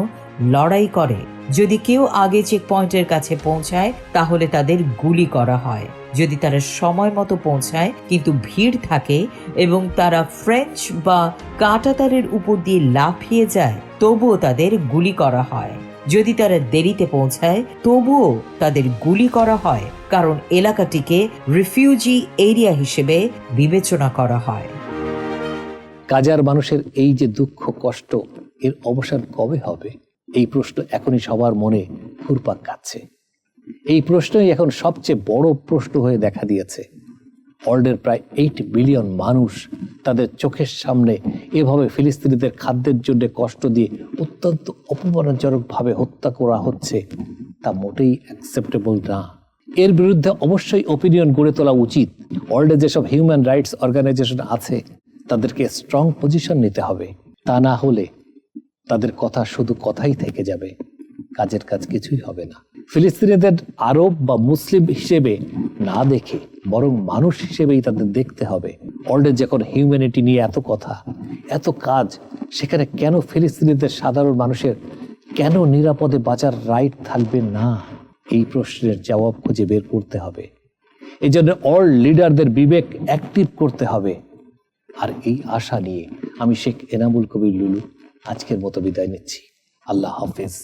S2: লড়াই করে। যদি কেউ আগে চেক পয়েন্টের কাছে পৌঁছায় তাহলে তাদের গুলি করা হয়। যদি তারা সময় মতো পৌঁছায় কিন্তু ভিড় থাকে এবং তারা ফ্রেঞ্চ বা কাঁটাতারের উপর দিয়ে লাফিয়ে যায়, তবুও তাদের গুলি করা হয়। যদি তারা দেরিতে পৌঁছায় তবুও তাদের গুলি করা হয়, কারণ এলাকাটিকে রিফিউজি এরিয়া হিসেবে বিবেচনা করা হয়।
S1: গাজার মানুষের এই যে দুঃখ কষ্ট, এর অবসান কবে হবে? এই প্রশ্ন এখনই সবার মনে ঘুরপাক খাচ্ছে। এই প্রশ্নই এখন সবচেয়ে বড় প্রশ্ন হয়ে দেখা দিয়েছে। ওয়ার্ল্ডের প্রায় 8 বিলিয়ন মানুষ তাদের চোখের সামনে এভাবে ফিলিস্তিনিদের খাদ্যের জন্য কষ্ট দিয়ে অত্যন্ত অপমানজনকভাবে হত্যা করা হচ্ছে, তা মোটেই অ্যাকসেপ্টেবল না। এর বিরুদ্ধে অবশ্যই ওপিনিয়ন গড়ে তোলা উচিত। ওয়ার্ল্ডে যেসব হিউম্যান রাইটস অর্গানাইজেশন আছে তাদেরকে স্ট্রং পজিশন নিতে হবে। তা না হলে তাদের কথা শুধু কথাই থেকে যাবে, কাজের কাজ কিছুই হবে না। ফিলিস্তিনিদের আরব বা মুসলিম হিসেবে না দেখে বরং মানুষ হিসেবেই তাদের দেখতে হবে। ওয়ার্ল্ডে যখন হিউম্যানিটি নিয়ে এত কথা, এত কাজ, সেখানে কেন ফিলিস্তিনিদের সাধারণ মানুষের কেন নিরাপদে বাঁচার রাইট থাকবে না? এই প্রশ্নের জবাব খুঁজে বের করতে হবে। এই জন্য ওয়ার্ল্ড লিডারদের বিবেক অ্যাক্টিভ করতে হবে। আর এই আশা নিয়ে আমি শেখ এনামুল কবির লুলু আজকের মতো বিদায় নিচ্ছি। আল্লাহ হাফেজ।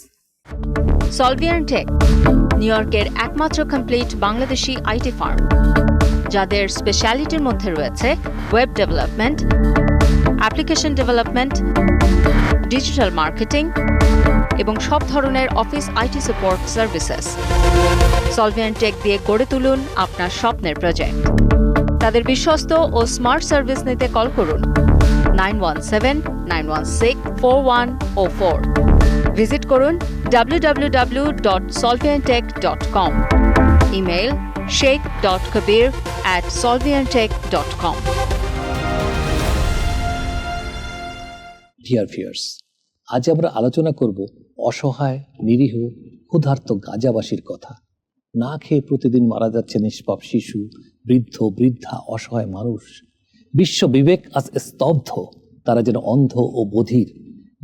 S3: সলভিয়ান টেক, নিউ ইয়র্কের একমাত্র কমপ্লিট বাংলাদেশি আইটি ফার্ম, যাদের স্পেশালিটির মধ্যে রয়েছে web development, application development, digital marketing এবং সব ধরনের office IT support services. Solvian tech দিয়ে গড়ে তুলুন আপনার স্বপ্নের প্রজেক্ট। তাদের বিশ্বস্ত ও স্মার্ট সার্ভিস নিতে কল করুন 9179164104। ভিজিট করুন www.solviantech.com। Email sheikh.kabir@solviantech.com।
S1: Dear viewers, আজ আমরা আলোচনা করব অসহায়, নিরীহ, ক্ষুধার্ত গাজাবাসীর কথা। না খেয়ে প্রতিদিন মারা যাচ্ছে নিষ্পাপ শিশু, বৃদ্ধ, বৃদ্ধা, অসহায় মানুষ। বিশ্ব বিবেক আজ স্তব্ধ, তারা যেন অন্ধ ও বধির।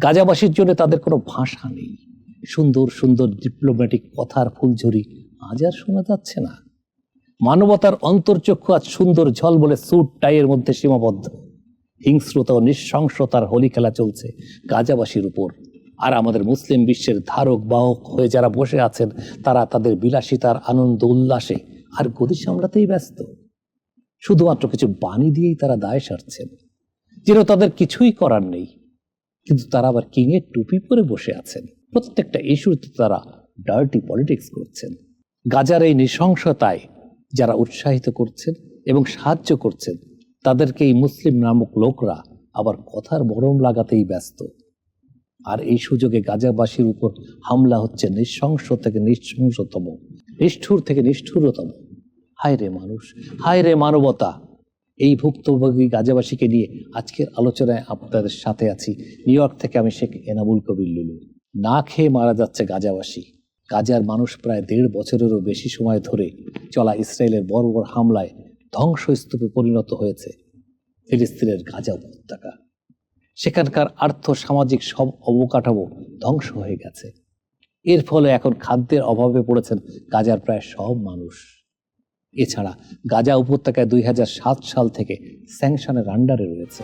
S1: গাজাবাসীর জন্য তাদের কোনো ভাষা নেই। সুন্দর সুন্দর ডিপ্লোম্যাটিক কথার ফুলঝুরি আজ আর শোনা যাচ্ছে না। মানবতার অন্তর্চক্ষু আজ সুন্দর ঝলমলে স্যুট টাইয়ের মধ্যে সীমাবদ্ধ। হিংস্রতা ও নৃশংসতার হোলি খেলা চলছে গাজাবাসীর উপর। আর আমাদের মুসলিম বিশ্বের ধারক বাহক হয়ে যারা বসে আছেন, তারা তাদের বিলাসিতার আনন্দ উল্লাসে আর গদি সামলাতেই ব্যস্ত। শুধুমাত্র কিছু বাণী দিয়েই তারা দায় সারছেন, যেন তাদের কিছুই করার নেই। কিন্তু তারা আবার কিংয়ের টুপি পরে বসে আছেন। প্রত্যেকটা ইস্যুতে তারা ডার্টি পলিটিক্স করছেন। গাজার এই নৃশংসতায় যারা উৎসাহিত করছেন এবং সাহায্য করছেন, তাদেরকে এই মুসলিম নামক লোকরা আবার কথার মরম লাগাতেই ব্যস্ত। আর এই সুযোগে গাজাবাসীর উপর হামলা হচ্ছে নৃশংস থেকে নৃশংসতম, নিষ্ঠুর থেকে নিষ্ঠুরতম। হায় রে মানুষ, হায় রে মানবতা। এই ভুক্তভোগী গাজাবাসীকে নিয়ে আজকের আলোচনায় আপনাদের সাথে আছি নিউ ইয়র্ক থেকে আমি শেখ এনামুল কবির লুলু। না খেয়ে মারা যাচ্ছে গাজাবাসী। গাজার মানুষ প্রায় 1.5 বছরেরও বেশি সময় ধরে চলা ইসরায়েলের বর্বর হামলায় ধ্বংসস্তূপে পরিণত হয়েছে ফিলিস্তিনের গাজা উপত্যকা। সেখানকার আর্থ সামাজিক সব অবকাঠামো ধ্বংস হয়ে গেছে। এর ফলে এখন খাদ্যের অভাবে পড়েছেন গাজার প্রায় সব মানুষ। এছাড়া গাজা উপত্যকায় 2007 সাল থেকে স্যাংশনের আন্ডারে রয়েছে।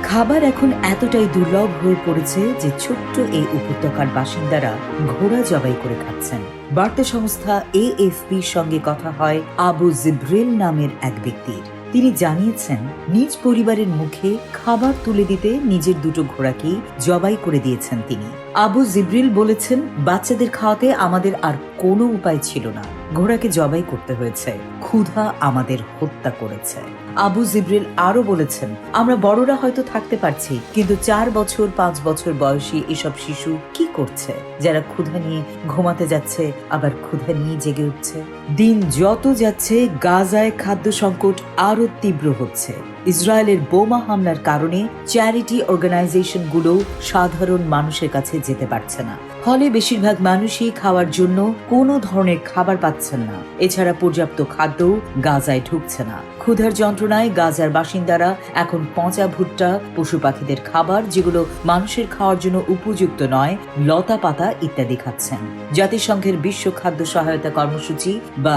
S2: খাবার এখন এতটাই দুর্লভ হয়ে পড়েছে যে ছোট্ট এই উপত্যকার বাসিন্দারা ঘোড়া জবাই করে খাচ্ছেন। বার্তা সংস্থা AFPর সঙ্গে কথা হয় আবু জিব্রিল নামের এক ব্যক্তির। তিনি জানিয়েছেন, নিজ পরিবারের মুখে খাবার তুলে দিতে নিজের 2 ঘোড়াকেই জবাই করে দিয়েছেন তিনি। আবু জিব্রিল বলেছেন, বাচ্চাদের খাওয়াতে আমাদের আর কোনো উপায় ছিল না, ঘোড়াকে জবাই করতে হয়েছে, ক্ষুধা আমাদের হত্যা করেছে। আবু জিব্রিল আরো বলেছেন, আমরা বড়রা হয়তো থাকতে পারছি, কিন্তু 4 বছর 5 বছর বয়সী এসব শিশু কি করছে, যারা ক্ষুধা নিয়ে ঘুমাতে যাচ্ছে আবার ক্ষুধা নিয়ে জেগে উঠছে। দিন যত যাচ্ছে গাজায় খাদ্য সংকট আরো তীব্র হচ্ছে। ইসরায়েলের বোমা হামলার কারণে চ্যারিটি অর্গানাইজেশনগুলো সাধারণ মানুষের কাছে যেতে পারছে না, ফলে বেশিরভাগ মানুষই খাওয়ার জন্য কোনো ধরনের খাবার পাচ্ছেন না। এছাড়া পর্যাপ্ত খাদ্য গাজায় ঢুকছে না। ক্ষুধার যন্ত্রণায় গাজার বাসিন্দারা এখন পচা ভুট্টা, পশু পাখিদের খাবার যেগুলো মানুষের খাওয়ার জন্য উপযুক্ত নয়, লতা পাতা ইত্যাদি খাচ্ছেন। জাতিসংঘের বিশ্ব খাদ্য সহায়তা কর্মসূচি বা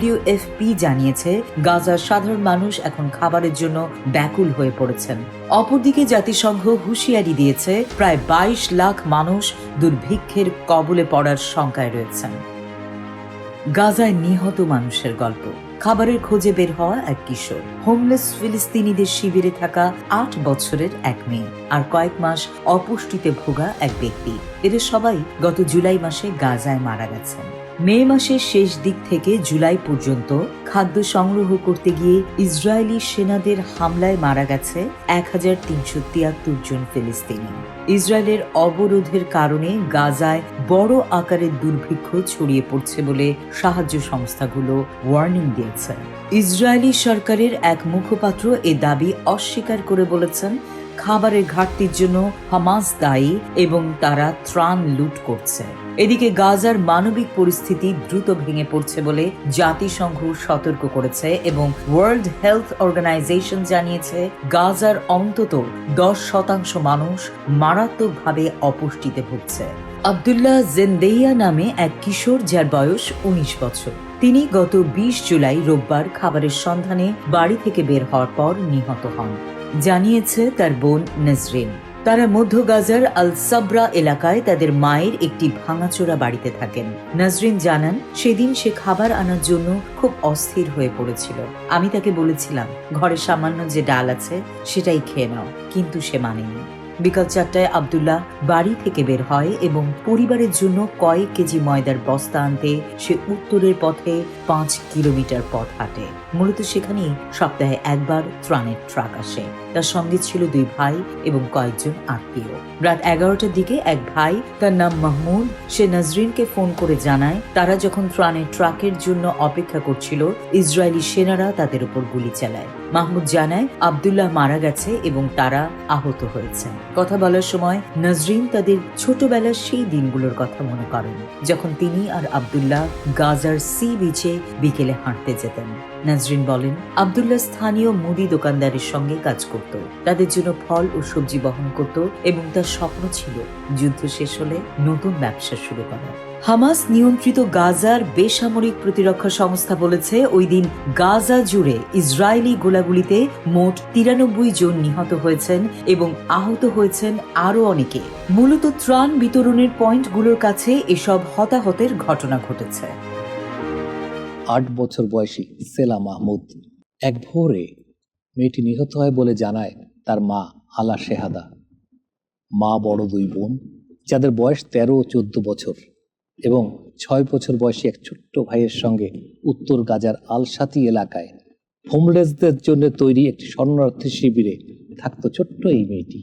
S2: WFP জানিয়েছে, গাজার সাধারণ মানুষ এখন খাবারের জন্য ব্যাকুল হয়ে পড়েছেন। অপরদিকে জাতিসংঘ হুঁশিয়ারি দিয়েছে, প্রায় 22 লাখ মানুষ দুর্ভিক্ষের কবলে পড়ার শঙ্কায় রয়েছেন। গাজায় নিহত মানুষের গল্প। খাবারের খোঁজে বের হওয়া এক কিশোর, হোমলেস ফিলিস্তিনিদের শিবিরে থাকা 8 বছরের এক মেয়ে, আর কয়েক মাস অপুষ্টিতে ভোগা এক ব্যক্তি। এদের সবাই গত জুলাই মাসে গাজায় মারা গেছেন। মে মাসের শেষ দিক থেকে জুলাই পর্যন্ত খাদ্য সংগ্রহ করতে গিয়ে ইসরায়েলি সেনাদের হামলায় মারা গেছে 1373 জন ফিলিস্তিনি। ইসরায়েলের অবরোধের কারণে গাজায় বড় আকারের দুর্ভিক্ষ ছড়িয়ে পড়ছে বলে সাহায্য সংস্থাগুলো ওয়ার্নিং দিয়েছে। ইসরায়েলি সরকারের এক মুখপাত্র এ দাবি অস্বীকার করে বলেছেন, খাবারের ঘাটতির জন্য হামাস দায়ী এবং তারা ত্রাণ লুট করছে। এদিকে গাজার মানবিক পরিস্থিতি দ্রুত ভেঙে পড়ছে বলে জাতিসংঘ সতর্ক করেছে এবং ওয়ার্ল্ড হেলথ অর্গানাইজেশন জানিয়েছে, গাজার অন্তত 10% মানুষ মারাত্মকভাবে অপুষ্টিতে ভুগছে। আব্দুল্লাহ জেনদেইয়া নামে এক কিশোর, যার বয়স 19 বছর, তিনি গত 20 জুলাই রোববার খাবারের সন্ধানে বাড়ি থেকে বের হওয়ার পর নিহত হন, জানিয়েছে তার বোন নাজরিন। তারা মধ্য গাজার আল সাবরা এলাকায় তাদের মায়ের একটি ভাঙাচোরা বাড়িতে থাকেন। নাজরিন জানান, সেদিন সে খাবার আনার জন্য খুব অস্থির হয়ে পড়েছিল। আমি তাকে বলেছিলাম, ঘরে সামান্য যে ডাল আছে সেটাই খেয়ে নাও, কিন্তু সে মানেনি। বিকাল 4টায় আব্দুল্লাহ বাড়ি থেকে বের হয় এবং পরিবারের জন্য কয়েক কেজি ময়দার বস্তা আনতে সে উত্তরের পথে 5 কিলোমিটার পথ হাঁটে। মূলত সেখানেই সপ্তাহে একবার ত্রাণের ট্রাক আসে। তার সঙ্গে ছিল 2 ভাই এবং কয়েকজন আত্মীয়। রাত 11টার দিকে এক ভাই, তার নাম মাহমুদ, সে নাজরিনকে ফোন করে জানায়, তারা যখন ত্রাণের ট্রাকের জন্য অপেক্ষা করছিল, ইসরায়েলি সেনারা তাদের উপর গুলি চালায়। মাহমুদ জানায়, আব্দুল্লাহ মারা গেছে এবং তারা আহত হয়েছে। কথা বলার সময় নাজরিন তাদের ছোটবেলার সেই দিনগুলোর কথা মনে করেন, যখন তিনি আর আব্দুল্লাহ গাজার সি বিচে বিকেলে হাঁটতে যেতেন। নাজরিন বলেন, আব্দুল্লাহ স্থানীয় মুদি দোকানদারের সঙ্গে কাজ করত, তাদের জন্য ফল ও সবজি বহন করত এবং তার স্বপ্ন ছিল যুদ্ধ শেষ হলে নতুন ব্যবসা শুরু করা। হামাস নিয়ন্ত্রিত গাজার বেসামরিক প্রতিরক্ষা সংস্থা বলেছে, ওই দিন গাজা জুড়ে ইসরায়েলি গোলাগুলিতে মোট 93 জন নিহত হয়েছেন এবং আহত হয়েছেন আরও অনেকে। মূলত ত্রাণ বিতরণের পয়েন্টগুলোর কাছে এসব হতাহতের ঘটনা ঘটেছে।
S1: 8 বছর বয়সী সেলা মাহমুদ। এক ভোরে মেয়েটি নিহত হয় বলে জানায় তার মা আলা শেহাদা। মা বড় 2 বোন, যাদের বয়স 13 ও 14 বছর এবং 6 বছর বয়সী এক ছোট্ট ভাইয়ের সঙ্গে উত্তর গাজার আল সাতি এলাকায় হোমলেসদের জন্য তৈরি একটি শরণার্থী শিবিরে থাকতো ছোট্ট এই মেয়েটি।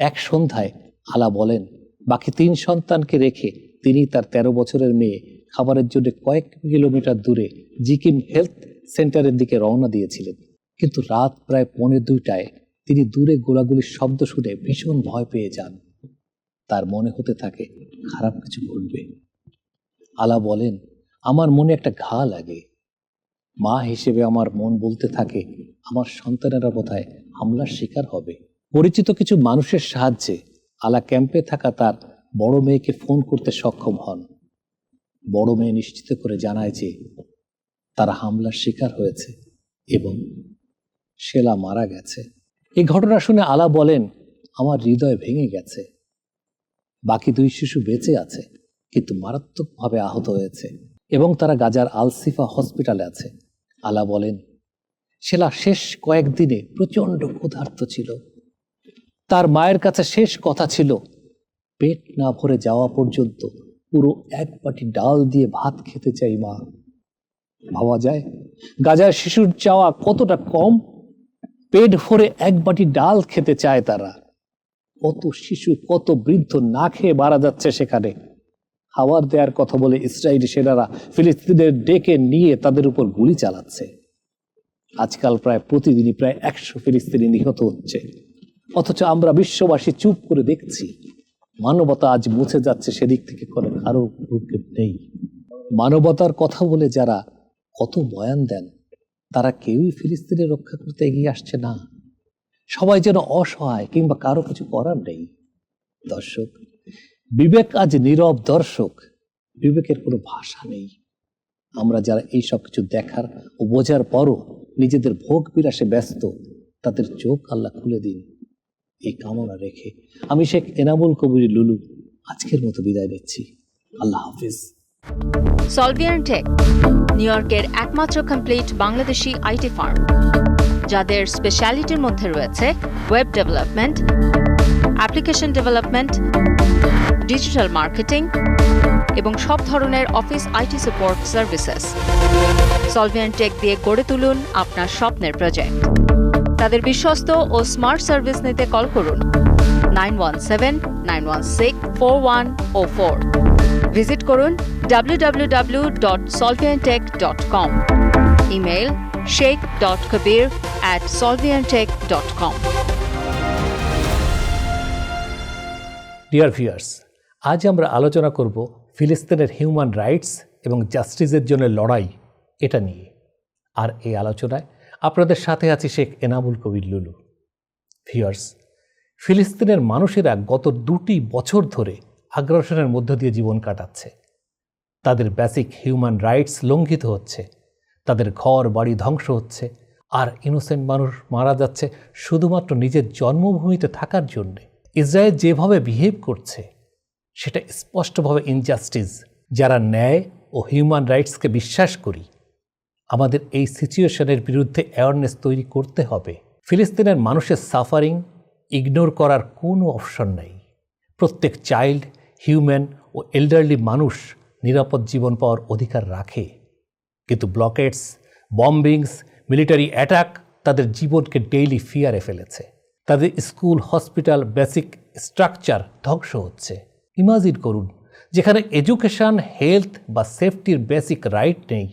S1: এক সন্ধ্যায় আলা বলেন, বাকি 3 সন্তানকে রেখে তিনি তার 13 বছরের মেয়ে খাবারের জন্য কয়েক কিলোমিটার দূরে জিকিম হেলথ সেন্টারের দিকে রওনা দিয়েছিলেন। কিন্তু রাত প্রায় 1:45টায় তিনি দূরে গোলাগুলির শব্দ শুনে ভীষণ ভয় পেয়ে যান। তার মনে হতে থাকে খারাপ কিছু ঘটবে। আলা বলেন, আমার মনে একটা ঘা লাগে। মা হিসেবে আমার মন বলতে থাকে, আমার সন্তানেরা বোধহয় হামলার শিকার হবে। পরিচিত কিছু মানুষের সাহায্যে আলা ক্যাম্পে থাকা তার বড় মেয়েকে ফোন করতে সক্ষম হন। বড় মেয়ে নিশ্চিত করে জানায় যে তারা হামলার শিকার হয়েছে এবং শেলা মারা গেছে। এই ঘটনা শুনে আলা বলেন, আমার হৃদয় ভেঙে গেছে। বাকি 2 শিশু বেঁচে আছে, কিন্তু মারাত্মকভাবে আহত হয়েছে এবং তারা গাজার আল সিফা হসপিটালে আছে। আলা বলেন, শেলা শেষ কয়েকদিনে প্রচণ্ড ক্ষুধার্ত ছিল। তার মায়ের কাছে শেষ কথা ছিল, পেট না ভরে যাওয়া পর্যন্ত পুরো এক বাটি ডাল দিয়ে ভাত খেতে চাই মা। ভাবা যায় গাজার শিশুর চাওয়া কতটা কম। পেট ভরে এক বাটি ডাল খেতে চায় তারা। কত শিশু, কত বৃদ্ধ না খেয়ে মারা যাচ্ছে সেখানে। খাবার দেওয়ার কথা বলে ইসরায়েলি সেনারা ফিলিস্তিনের ডেকে নিয়ে তাদের উপর গুলি চালাচ্ছে। আজকাল প্রায় প্রতিদিনই প্রায় 100 ফিলিস্তিনি নিহত হচ্ছে, অথচ আমরা বিশ্ববাসী চুপ করে দেখছি। মানবতা আজ মুছে যাচ্ছে, সেদিক থেকে কোনো কারো ভ্রুক্ষেপ নেই। মানবতার কথা বলে যারা কত বয়ান দেন, তারা কেউই ফিলিস্তিনের রক্ষা করতে এগিয়ে আসছে না। সবাই যেন অসহায় কিংবা কারো কিছু করার নেই। দর্শক, বিবেক আজ নীরব দর্শক, বিবেকের কোনো ভাষা নেই। আমরা যারা এই সব কিছু দেখার ও বোঝার পরও নিজেদের ভোগ বিলাসে ব্যস্ত, তাদের চোখ আল্লাহ খুলে দিন, এই কামনা রেখে আমি শেখ এনামুল কবির লুলু আজকের মতো বিদায় নিচ্ছি। আল্লাহ হাফিজ।
S3: সলভিয়ান টেক, নিউ ইয়র্কের একমাত্র কমপ্লিট বাংলাদেশি আইটি ফার্ম, যাদের স্পেশালিটির মধ্যে রয়েছে web development, application development, digital marketing এবং সব ধরনের office IT support services. Solvian tech দিয়ে গড়ে তুলুন আপনার স্বপ্নের প্রজেক্ট। তাদের বিশ্বস্ত ও স্মার্ট সার্ভিস নিতে কল করুন 9179164104। ভিজিট করুন www.solviantech.com। Email sheikh.kabir@solviantech.com।
S1: Dear viewers, আজ আমরা আলোচনা করব ফিলিস্তিনের হিউম্যান রাইটস এবং জাস্টিসের জন্য লড়াই, এটা নিয়ে। আর এই আলোচনায় আপনাদের সাথে আছি শেখ এনামুল কবির লুলু। ভিউয়ার্স, ফিলিস্তিনের মানুষেরা গত 2 বছর ধরে আগ্রাসনের মধ্য দিয়ে জীবন কাটাচ্ছে। তাদের বেসিক হিউম্যান রাইটস লঙ্ঘিত হচ্ছে, তাদের ঘর বাড়ি ধ্বংস হচ্ছে, আর ইনোসেন্ট মানুষ মারা যাচ্ছে শুধুমাত্র নিজের জন্মভূমিতে থাকার জন্যে। ইসরায়েল যেভাবে বিহেভ করছে সেটা স্পষ্টভাবে ইনজাস্টিস। যারা ন্যায় ও হিউম্যান রাইটসকে বিশ্বাস করি, আমাদের এই সিচুয়েশনের বিরুদ্ধে অ্যাওয়ারনেস তৈরি করতে হবে। ফিলিস্তিনের মানুষের সাফারিং ইগনোর করার কোনো অপশন নেই। প্রত্যেক চাইল্ড, হিউম্যান ও এল্ডারলি মানুষ নিরাপদ জীবন পাওয়ার অধিকার রাখে, কিন্তু ব্লকেটস, বম্বিংস, মিলিটারি অ্যাটাক তাদের জীবনকে ডেইলি ফিয়ারে ফেলেছে। তাদের স্কুল, হসপিটাল, বেসিক স্ট্রাকচার ধ্বংস হচ্ছে। ইমাজিন করুন, যেখানে এডুকেশন, হেলথ বা সেফটির বেসিক রাইট নেই,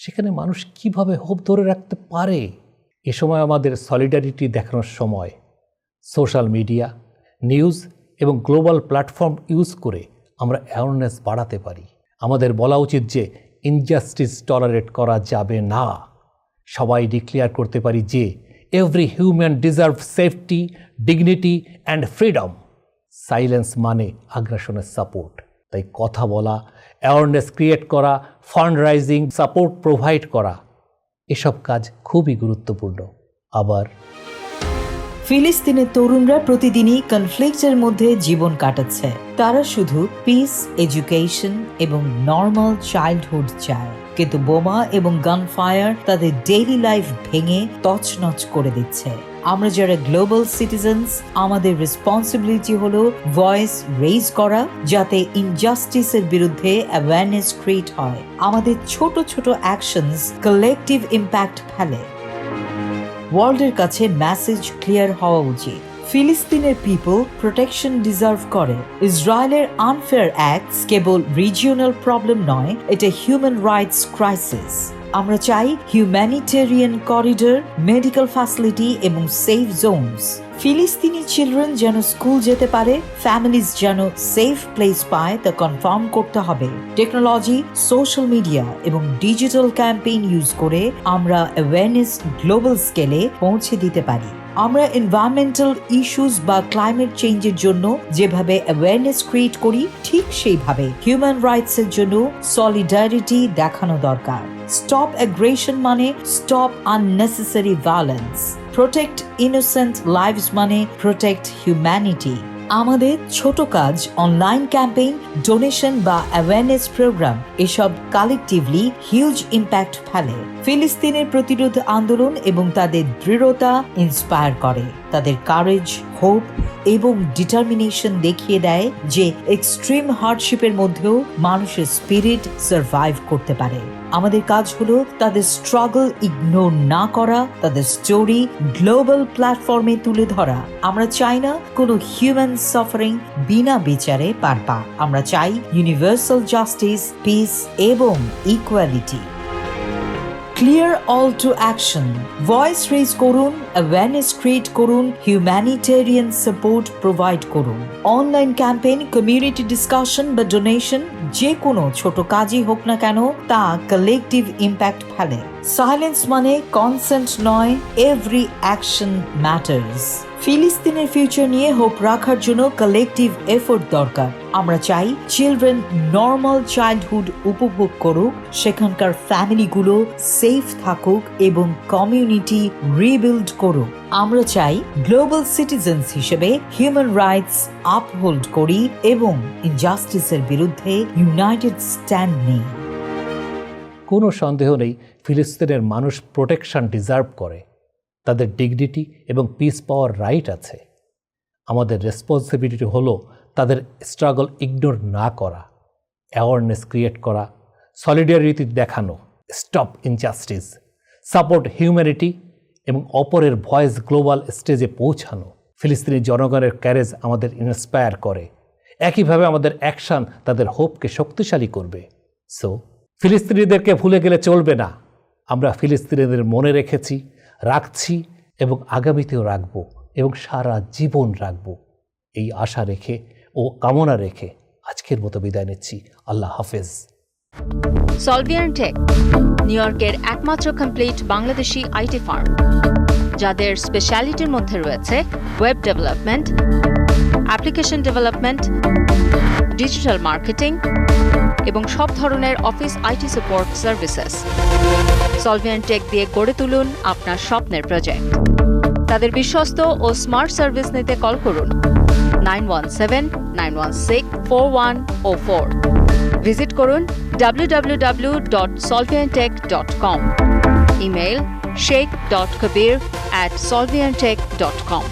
S1: সেখানে মানুষ কিভাবে হোপ ধরে রাখতে পারে? এ সময় আমাদের সলিডারিটি দেখানোর সময়। সোশ্যাল মিডিয়া, নিউজ এবং গ্লোবাল প্ল্যাটফর্ম ইউজ করে আমরা অ্যাওয়ারনেস বাড়াতে পারি। আমাদের বলা উচিত যে ইনজাস্টিস টলারেট করা যাবে না। সবাই ডিক্লেয়ার করতে পারি যে every human deserve safety, dignity and freedom. Silence মানে আগ্রাসনের সাপোর্ট। তাই কথা বলা, অ্যাওয়ারনেস ক্রিয়েট করা, ফান্ড রাইজিং, সাপোর্ট প্রোভাইড করা, এসব কাজ খুবই গুরুত্বপূর্ণ। আবার
S2: ফিলিস্তিনের তরুণরা প্রতিদিনই কনফ্লিক্টের মধ্যে জীবন কাটাচ্ছে। তারা শুধু পিস, এডুকেশন এবং নর্মাল চাইল্ডহুড চায়, কিন্তু বোমা এবং গান ফায়ার তাদের ডেইলি লাইফ ভেঙে তছনছ করে দিচ্ছে। আমরা যারা গ্লোবাল সিটিজেন্স, আমাদের রেসপন্সিবিলিটি হলো ভয়েস রেইজ করা, যাতে ইনজাস্টিসের বিরুদ্ধে অ্যাওয়ারনেস ক্রিয়েট হয়। আমাদের ছোট ছোট অ্যাকশনস কালেকটিভ ইম্প্যাক্ট ফেলে। ওয়ার্ল্ডের কাছে মেসেজ ক্লিয়ার হওয়া উচিত। ফিলিস্তিনের পিপল প্রোটেকশন ডিজার্ভ করে। ইসরায়েলের আনফেয়ার অ্যাক্টস কেবল রিজিওনাল প্রবলেম নয়, এটা হিউম্যান রাইটস ক্রাইসিস। আমরা চাই হিউম্যানিটেরিয়ান করিডোর, মেডিকেল ফ্যাসিলিটি এবং সেফ জোনস। ফিলিস্তিনি চিলড্রেন যেন স্কুল যেতে পারে, ফ্যামিলিজ যেন সেফ প্লেস পায়, তা কনফার্ম করতে হবে। টেকনোলজি, সোশ্যাল মিডিয়া এবং ডিজিটাল ক্যাম্পেইন ইউজ করে আমরা অ্যাওয়ারনেস গ্লোবাল স্কেলে পৌঁছে দিতে পারি। আমরা এনভায়রনমেন্টাল ইস্যুস বা ক্লাইমেট চেঞ্জের জন্য যেভাবে অ্যাওয়ারনেস ক্রিয়েট করি, ঠিক সেইভাবে হিউম্যান রাইটসের জন্য সলিডারিটি দেখানো দরকার। স্টপ অ্যাগ্রেশন মানে stop unnecessary violence. Protect innocent lives মানে প্রোটেক্ট হিউম্যানিটি। আমাদের ছোট কাজ, অনলাইন ক্যাম্পেইন, ডোনেশন বা অ্যাওয়ারনেস প্রোগ্রাম, এসব কালেকটিভলি হিউজ ইম্প্যাক্ট ফেলে। ফিলিস্তিনের প্রতিরোধ আন্দোলন এবং তাদের দৃঢ়তা ইন্সপায়ার করে। তাদের কারেজ, হোপ এবং ডিটারমিনেশন দেখিয়ে দেয় যে এক্সট্রিম হার্ডশিপের মধ্যেও মানুষের স্পিরিট সার্ভাইভ করতে পারে। আমাদের কাজ হলো তাদের স্ট্রাগল ইগনোর না করা, তাদের স্টোরি গ্লোবাল প্ল্যাটফর্মে তুলে ধরা। আমরা চাই না কোনো হিউম্যান সাফারিং বিনা বিচারে পার পা। আমরা চাই ইউনিভার্সাল জাস্টিস, পিস এবং equality. Clear all to action, voice raise করুন, অ্যাওয়ারনেস ক্রিয়েট করুন, হিউম্যানিটেরিয়ান সাপোর্ট প্রোভাইড করুন। অনলাইন ক্যাম্পেইন, কমিউনিটি ডিসকাশন বা ডোনেশন, যে কোনো ছোট কাজই হোক না কেন তা কালেকটিভ ইম্প্যাক্ট ফেলে। সাইলেন্স মানে কনসেন্ট নয়, এভরি অ্যাকশন ম্যাটার্স। ফিলিস্তিনের ফিউচার নিয়ে হোপ রাখার জন্য কালেকটিভ এফোর্ট দরকার। আমরা চাই চিলড্রেন নর্মাল চাইল্ডহুড উপভোগ করুক, সেখানকার ফ্যামিলিগুলো সেফ থাকুক এবং কমিউনিটি রিবিল্ড করুক। আমরা চাই গ্লোবাল সিটিজেন্স হিসেবে হিউম্যান রাইটস আপহোল্ড করি এবং ইনজাস্টিসের বিরুদ্ধে ইউনাইটেড স্ট্যান্ড নেই।
S1: কোনো সন্দেহ নেই ফিলিস্তিনের মানুষ প্রোটেকশন ডিজার্ভ করে, তাদের ডিগনিটি এবং পিস পাওয়ার রাইট আছে। আমাদের রেসপন্সিবিলিটি হলো তাদের স্ট্রাগল ইগনোর না করা, অ্যাওয়ারনেস ক্রিয়েট করা, সলিডারিটি দেখানো, স্টপ ইনজাস্টিস, সাপোর্ট হিউম্যানিটি এবং অপরের ভয়েস গ্লোবাল স্টেজে পৌঁছানো। ফিলিস্তিনি জনগণের ক্যারেজ আমাদের ইন্সপায়ার করে, একইভাবে আমাদের অ্যাকশন তাদের হোপকে শক্তিশালী করবে। সো ফিলিস্তিনিদেরকে ভুলে গেলে চলবে না। আমরা ফিলিস্তিনিদের মনে রেখেছি, রাখছি এবং আগামীতেও রাখব এবং সারা জীবন রাখব। এই আশা রেখে ও কামনা রেখে আজকের মতো বিদায় নিচ্ছি। আল্লাহ হাফেজ।
S3: সলভিয়ান টেক, নিউ ইয়র্কের একমাত্র কমপ্লিট বাংলাদেশি আইটি ফার্ম, যাদের স্পেশালিটির মধ্যে রয়েছে web development, application development, digital marketing এবং সব ধরনের office IT support services. Solvian tech দিয়ে গড়ে তুলুন আপনার স্বপ্নের প্রজেক্ট। তাদের বিশ্বস্ত ও স্মার্ট সার্ভিস নিতে কল করুন 9179164104। ভিজিট করুন www.solviantech.com। Email sheikh.kabir@solviantech.com।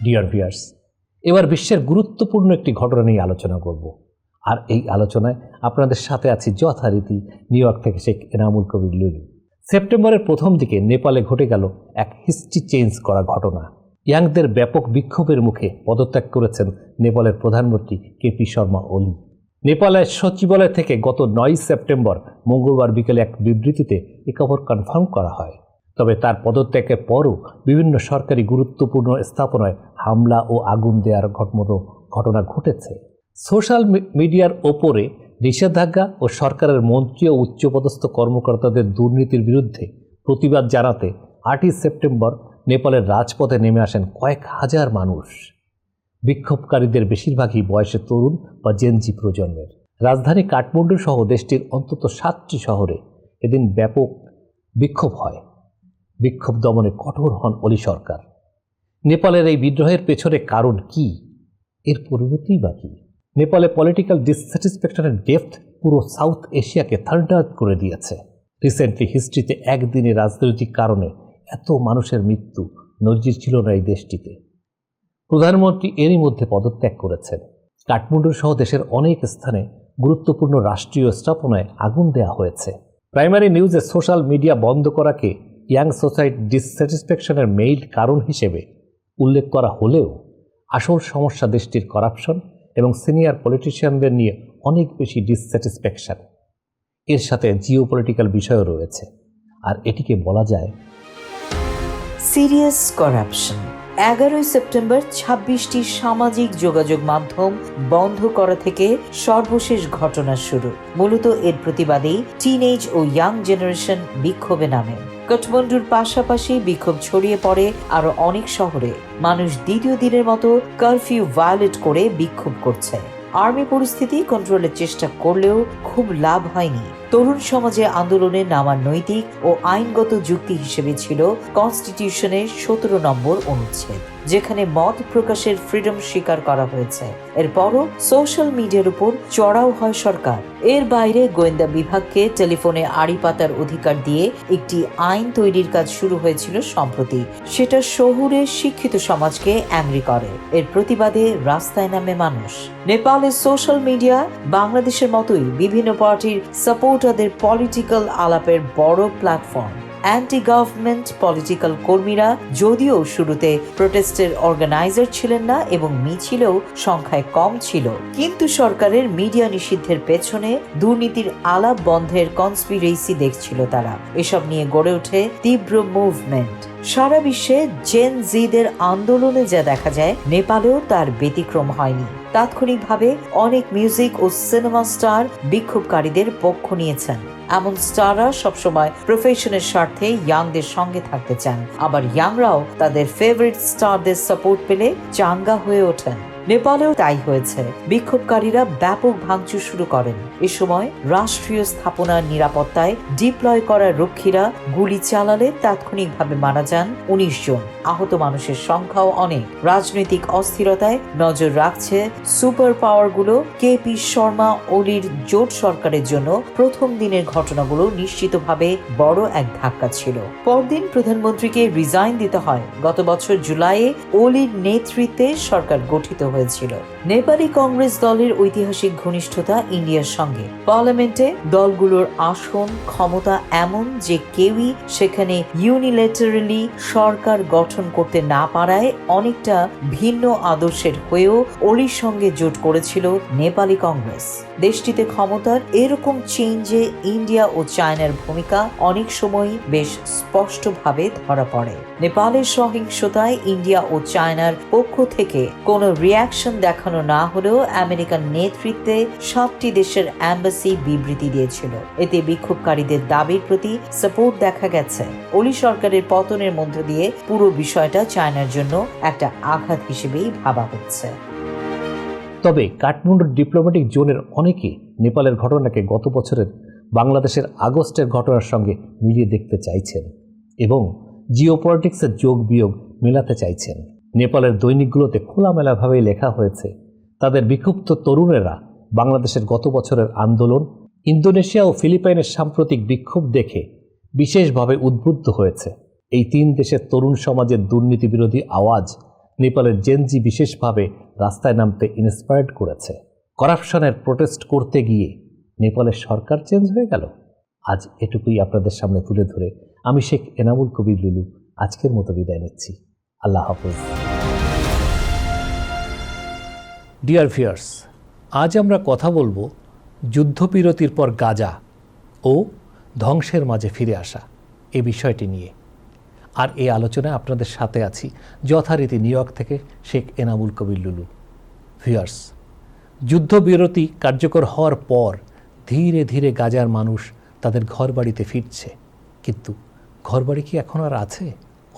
S1: Dear viewers, এবার বিশ্বের গুরুত্বপূর্ণ একটি ঘটনা নিয়ে আলোচনা করব। আর এই আলোচনায় আপনাদের সাথে আছি যথারীতি নিউ ইয়র্ক থেকে শেখ এনামুল কবির লুলু। সেপ্টেম্বরের প্রথম দিকে নেপালে ঘটে গেল এক হিস্ট্রি চেঞ্জ করা ঘটনা। ইয়াংদের ব্যাপক বিক্ষোভের মুখে পদত্যাগ করেছেন নেপালের প্রধানমন্ত্রী কেপি শর্মা ওলি। নেপালের সচিবালয় থেকে গত 9 সেপ্টেম্বর মঙ্গলবার বিকেলে এক বিবৃতিতে এ খবর কনফার্ম করা হয়। তবে তার পদত্যাগের পরও বিভিন্ন সরকারি গুরুত্বপূর্ণ স্থাপনায় হামলা ও আগুন দেওয়ার মতো ঘটনা ঘটেছে। সোশ্যাল মিডিয়ার ওপরে নিষেধাজ্ঞা ও সরকারের মন্ত্রী ও উচ্চপদস্থ কর্মকর্তাদের দুর্নীতির বিরুদ্ধে প্রতিবাদ জানাতে 8 সেপ্টেম্বর নেপালের রাজপথে নেমে আসেন কয়েক হাজার মানুষ। বিক্ষোভকারীদের বেশিরভাগই বয়সে তরুণ বা জেনজি প্রজন্মের। রাজধানী কাঠমান্ডু সহ দেশটির অন্তত 7টি শহরে এদিন ব্যাপক বিক্ষোভ হয়। বিক্ষোভ দমনে কঠোর হন ওলি সরকার। নেপালের এই বিদ্রোহের পেছনে কারণ কি, এর পরিণতি বা কি? নেপালে পলিটিক্যাল ডিসস্যাটিসফ্যাকশনের ডেপথ পুরো সাউথ এশিয়াকে থান্ডার করে দিয়েছে। রিসেন্টলি হিস্ট্রিতে একদিনে রাজনৈতিক কারণে এত মানুষের মৃত্যু নজির ছিল না এই দেশটিতে। প্রধানমন্ত্রী এরই মধ্যে পদত্যাগ করেছেন। কাঠমান্ডু সহ দেশের অনেক স্থানে গুরুত্বপূর্ণ রাষ্ট্রীয় স্থাপনায় আগুন দেওয়া হয়েছে। প্রাইমারি নিউজে সোশ্যাল মিডিয়া বন্ধ করাকে ইয়াং সোসাইটি ডিসস্যাটিসফ্যাকশনের মেইন কারণ হিসেবে উল্লেখ করা হলেও আসল সমস্যা দেশটির করাপশন এবং সিনিয়র পলিটিশিয়ানদের নিয়ে অনেক বেশি ডিসস্যাটিসফ্যাকশন। এর সাথে জিওপলিটিক্যাল বিষয়ও রয়েছে, আর এটিকে বলা যায়
S2: সিরিয়াস করাপশন। 11 সেপ্টেম্বর 26টি সামাজিক যোগাযোগ মাধ্যম বন্ধ করা থেকে সর্বশেষ ঘটনা শুরু। মূলত এর প্রতিবাদে টিনেজ ও ইয়াং জেনারেশন বিক্ষোভে নামে। কাঠমান্ডুর পাশাপাশি বিক্ষোভ ছড়িয়ে পড়ে আরো অনেক শহরে। মানুষ দ্বিতীয় দিনের মতো কারফিউ ভায়োলেট করে বিক্ষোভ করছে। আর্মি পরিস্থিতি কন্ট্রোলের চেষ্টা করলেও খুব লাভ হয়নি। তরুণ সমাজে আন্দোলনে নামার নৈতিক ও আইনগত যুক্তি হিসেবে ছিল কনস্টিটিউশনের 17 নম্বর অনুচ্ছেদ, যেখানে মত প্রকাশের ফ্রিডম স্বীকার করা হয়েছে। এরপরও সোশ্যাল মিডিয়ার উপর চড়াও হয় সরকার। এর বাইরে গোয়েন্দা বিভাগকে টেলিফোনে আড়ি পাতার অধিকার দিয়ে একটি আইন তৈরির কাজ শুরু হয়েছিল সম্প্রতি। সেটা শহুরে শিক্ষিত সমাজকে অ্যাংরি করে। এর প্রতিবাদে রাস্তায় নামে মানুষ। নেপালের সোশ্যাল মিডিয়া বাংলাদেশের মতোই বিভিন্ন পার্টির সাপোর্টারদের পলিটিক্যাল আলাপের বড় প্ল্যাটফর্ম। অ্যান্টি গভর্নমেন্ট পলিটিক্যাল কর্মীরা যদিও শুরুতে প্রোটেস্টের অর্গানাইজার ছিলেন না এবং মিছিলেও সংখ্যায় কম ছিল, কিন্তু সরকারের মিডিয়া নিষিদ্ধের পেছনে দুর্নীতির আলাপ বন্ধের কনস্পিরেসি দেখছিল তারা। এসব নিয়ে গড়ে ওঠে তীব্র মুভমেন্ট। সারা বিশ্বে জেন জিদের আন্দোলনে যা দেখা যায়, নেপালেও তার ব্যতিক্রম হয়নি। তাৎক্ষণিকভাবে অনেক মিউজিক ও সিনেমা স্টার বিক্ষোভকারীদের পক্ষ নিয়েছেন। এমন স্টাররা সবসময় প্রফেশনের স্বার্থে ইয়াংদের সঙ্গে থাকতে চান, আবার ইয়াংরাও তাদের ফেভারিট স্টারদের সাপোর্ট পেলে চাঙ্গা হয়ে ওঠেন। নেপালেও তাই হয়েছে। বিক্ষোভকারীরা ব্যাপক ভাঙচুর শুরু করেন। এ সময় রাষ্ট্রীয় স্থাপনার নিরাপত্তায় ডিপ্লয় করা রক্ষীরা গুলি চালালে তাৎক্ষণিকভাবে মারা যান 19 জন। আহত মানুষের সংখ্যাও অনেক। রাজনৈতিক অস্থিরতায় নজর রাখছে সুপার পাওয়ারগুলো। কেপি শর্মা ওলির জোট সরকারের জন্য প্রথম দিনের ঘটনাগুলো নিশ্চিতভাবে বড় এক ধাক্কা ছিল। পরদিন প্রধানমন্ত্রীকে রিজাইন দিতে হয়। গত বছর জুলাইয়ে ওলির নেতৃত্বে সরকার গঠিত হয়েছিল। নেপালি কংগ্রেস দলের ঐতিহাসিক ঘনিষ্ঠতা ইন্ডিয়ার সঙ্গে। পার্লামেন্টে দলগুলোর আসন ক্ষমতা এমন যে কেউই সেখানে ইউনিল্যাটারালি সরকার গঠন করতে না পারায় অনেকটা ভিন্ন আদর্শের হয়েও ওলির সঙ্গে জোট করেছিল নেপালি কংগ্রেস। দেশটিতে ক্ষমতার এরকম চেঞ্জে ইন্ডিয়া ও চায়নার ভূমিকা অনেক সময় বেশ স্পষ্টভাবে ধরা পড়ে। নেপালের সহিংসতায় ইন্ডিয়া ও চায়নার পক্ষ থেকে কোনো রিয়াকশন দেখানো না হলেও আমেরিকান নেতৃত্বে 7টি দেশের এম্বাসি বিবৃতি দিয়েছিল। এতে বিক্ষোভকারীদের দাবির প্রতি সাপোর্ট দেখা গেছে। ওলি সরকারের পতনের মধ্য দিয়ে পুরো বিষয়টা চায়নার জন্য একটা আঘাত হিসেবেই ভাবা হচ্ছে।
S1: তবে কাঠমান্ডুর ডিপ্লোম্যাটিক জোনের অনেকে নেপালের ঘটনাকে গত বছরের বাংলাদেশের আগস্টের ঘটনার সঙ্গে মিলিয়ে দেখতে চাইছেন এবং জিওপলিটিক্সের যোগ বিয়োগ মেলাতে চাইছেন। নেপালের দৈনিকগুলোতে খোলামেলাভাবেই লেখা হয়েছে তাদের বিক্ষুব্ধ তরুণেরা বাংলাদেশের গত বছরের আন্দোলন, ইন্দোনেশিয়া ও ফিলিপাইনের সাম্প্রতিক বিক্ষোভ দেখে বিশেষভাবে উদ্বুদ্ধ হয়েছে। এই 3 দেশের তরুণ সমাজের দুর্নীতি বিরোধী আওয়াজ নেপালের জেনজি বিশেষভাবে রাস্তায় নামতে ইন্সপায়ার্ড করেছে। করাপশনের প্রোটেস্ট করতে গিয়ে নেপালের সরকার চেঞ্জ হয়ে গেল। আজ এটুকুই আপনাদের সামনে তুলে ধরে আমি শেখ এনামুল কবির লুলু আজকের মতো বিদায় নিচ্ছি। আল্লাহ হাফেজ। ডিয়ার ভিউয়ার্স, আজ আমরা কথা বলবো যুদ্ধবিরতির পর গাজা ও ধ্বংসের মাঝে ফিরে আসা এই বিষয়টি নিয়ে। আর এই আলোচনায় আপনাদের সাথে আছি যথারীতি নিউ ইয়র্ক থেকে শেখ এনামুল কবির লুলু। ভিউয়ার্স, যুদ্ধবিরতি কার্যকর হওয়ার পর ধীরে ধীরে গাজার মানুষ তাদের ঘরবাড়িতে ফিরছে, কিন্তু ঘরবাড়ি কি এখন আর আছে?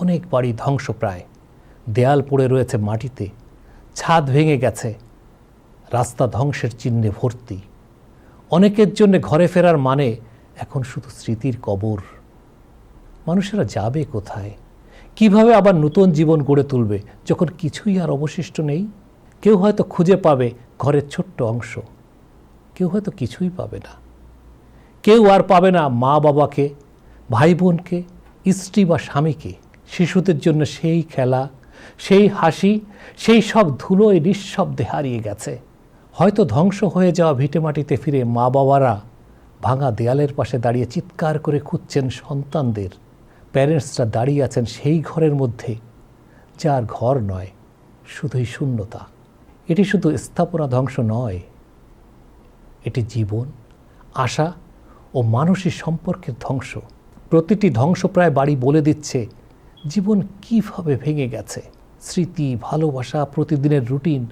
S1: অনেক বাড়ি ধ্বংসপ্রায়, দেয়াল পড়ে রয়েছে মাটিতে, ছাদ ভেঙে গেছে, রাস্তা ধ্বংসের চিহ্নে ভর্তি। অনেকের জন্য ঘরে ফেরার মানে এখন শুধু স্মৃতির কবর। মানুষেরা যাবে কোথায়? কিভাবে আবার নতুন জীবন গড়ে তুলবে যখন কিছুই আর অবশিষ্ট নেই? কেউ হয়তো খুঁজে পাবে ঘরের ছোট্ট অংশ, কেউ হয়তো কিছুই পাবে না। কেউ আর পাবে না মা বাবাকে, ভাই বোনকে, স্ত্রী বা স্বামীকে। শিশুদের জন্য সেই খেলা, সেই হাসি, সেই সব ধুলোয় নিঃশব্দে হারিয়ে গেছে। হয়তো ধ্বংস হয়ে যাওয়া ভিটেমাটিতে ফিরে মা বাবারা ভাঙা দেয়ালের পাশে দাঁড়িয়ে চিৎকার করে খুঁজছেন সন্তানদের। প্যারেন্টসরা দাঁড়িয়ে আছেন সেই ঘরের মধ্যে যার ঘর নয়, শুধুই শূন্যতা। এটি শুধু স্থাপনা ধ্বংস নয়, এটি জীবন, আশা ও মানসিক সম্পর্কের ধ্বংস। প্রতিটি ধ্বংসপ্রায় বাড়ি বলে দিচ্ছে জীবন কীভাবে ভেঙে গেছে। স্মৃতি, ভালোবাসা, প্রতিদিনের রুটিন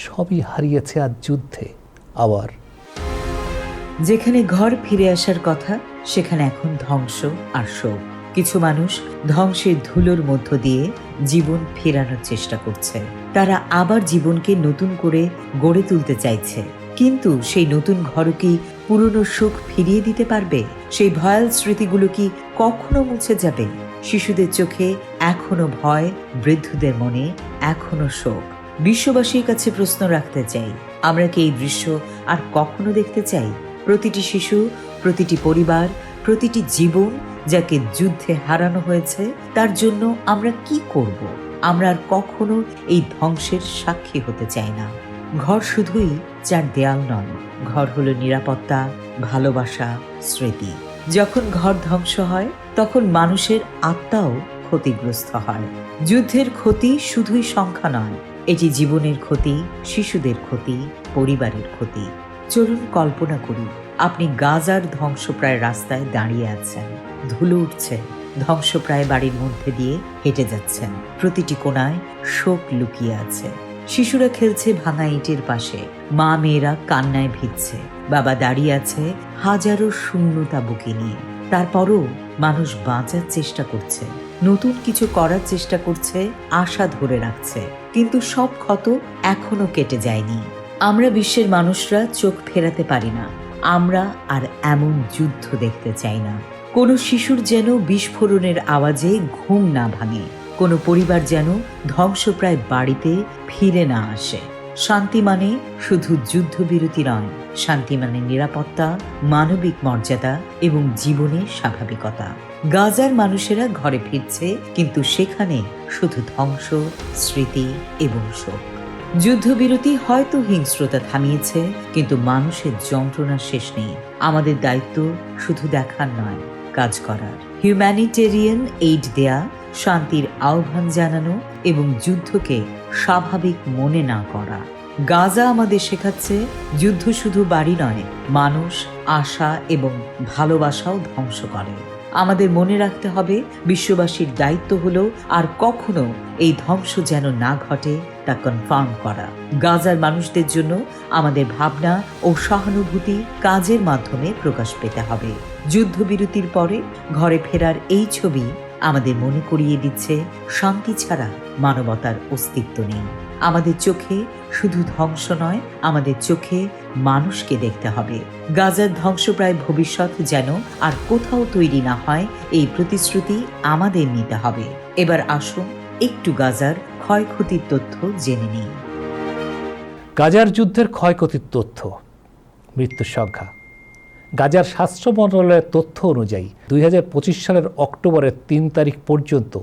S1: সবই হারিয়েছে আজ যুদ্ধে। আবার
S2: যেখানে ঘর ফিরে আসার কথা সেখানে এখন ধ্বংস আর শোক। কিছু মানুষ ধ্বংসের ধুলোর মধ্য দিয়ে জীবন ফেরানোর চেষ্টা করছে। তারা আবার জীবনকে নতুন করে গড়ে তুলতে চাইছে, কিন্তু সেই নতুন ঘর কি পুরনো সুখ ফিরিয়ে দিতে পারবে? সেই ভয়াল স্মৃতিগুলো কি কখনো মুছে যাবে? শিশুদের চোখে এখনো ভয়, বৃদ্ধদের মনে এখনো শোক। বিশ্ববাসীর কাছে প্রশ্ন রাখতে চাই, আমরা কি এই দৃশ্য আর কখনো দেখতে চাই? প্রতিটি শিশু, প্রতিটি পরিবার, প্রতিটি জীবন যাকে যুদ্ধে হারানো হয়েছে, তার জন্য আমরা কি করব? আমরা আর কখনো এই ধ্বংসের সাক্ষী হতে চাই না। ঘর শুধুই চার দেয়াল নয়, ঘর হলো নিরাপত্তা, ভালোবাসা, স্মৃতি। যখন ঘর ধ্বংস হয় তখন মানুষের আত্মাও ক্ষতিগ্রস্ত হয়। যুদ্ধের ক্ষতি শুধুই সংখ্যা নয়, এটি জীবনের ক্ষতি, শিশুদের ক্ষতি, পরিবারের ক্ষতি। চলুন কল্পনা করি, আপনি গাজার ধ্বংসপ্রায় রাস্তায় দাঁড়িয়ে আছেন, ধুলো উঠছে, ধ্বংসপ্রায় বাড়ির মধ্যে দিয়ে হেঁটে যাচ্ছেন। প্রতিটি কোণায় শোক লুকিয়ে আছে। শিশুরা খেলছে ভাঙা ইটের পাশে, মা মেয়েরা কান্নায় ভিজছে, বাবা দাঁড়িয়ে আছে হাজারো শূন্যতা বুকে নিয়ে। তারপরও মানুষ বাঁচার চেষ্টা করছে, নতুন কিছু করার চেষ্টা করছে, আশা ধরে রাখছে। কিন্তু সব ক্ষত এখনো কেটে যায়নি। আমরা বিশ্বের মানুষরা চোখ ফেরাতে পারি না। আমরা আর এমন যুদ্ধ দেখতে চাই না। কোনো শিশুর যেন বিস্ফোরণের আওয়াজে ঘুম না ভাঙে, কোনো পরিবার যেন ধ্বংসপ্রায় বাড়িতে ফিরে না আসে। শান্তি মানে শুধু যুদ্ধবিরতি নয়, শান্তি মানে নিরাপত্তা, মানবিক মর্যাদা এবং জীবনের স্বাভাবিকতা। গাজার মানুষেরা ঘরে ফিরছে, কিন্তু সেখানে শুধু ধ্বংস, স্মৃতি এবং শোক। যুদ্ধবিরতি হয়তো হিংস্রতা থামিয়েছে, কিন্তু মানুষের যন্ত্রণা শেষ নেই। আমাদের দায়িত্ব শুধু দেখার নয়, কাজ করার। হিউম্যানিটেরিয়ান এইড দেয়া, শান্তির আহ্বান জানানো এবং যুদ্ধকে স্বাভাবিক মনে না করা। গাজা আমাদের শেখাচ্ছে, যুদ্ধ শুধু বাড়ি নয়, মানুষ, আশা এবং ভালোবাসাও ধ্বংস করে। আমাদের মনে রাখতে হবে, বিশ্ববাসীর দায়িত্ব হলো আর কখনো এই ধ্বংস যেন না ঘটে তা কনফার্ম করা। গাজার মানুষদের জন্য আমাদের ভাবনা ও সহানুভূতি কাজের মাধ্যমে প্রকাশ পেতে হবে। যুদ্ধবিরতির পরে ঘরে ফেরার এই ছবি আমাদের মনে করিয়ে দিচ্ছে, শান্তি ছাড়া মানবতার অস্তিত্ব নেই। আমাদের চোখে শুধু ধ্বংস নয়, আমাদের চোখে মানুষকে দেখতে হবে। গাজার ধ্বংসপ্রায় ভবিষ্যৎ যেন আর কোথাও তৈরি না হয়, এই প্রতিশ্রুতি আমাদের নিতে হবে। এবার আসুন একটু গাজার ক্ষয়ক্ষতির তথ্য জেনে নিই।
S1: গাজার যুদ্ধের ক্ষয়ক্ষতির তথ্য, মৃত্যুর সংখ্যা। গাজার স্বাস্থ্য মন্ত্রণালয়ের তথ্য অনুযায়ী 2025 সালের অক্টোবরের 3 তারিখ পর্যন্ত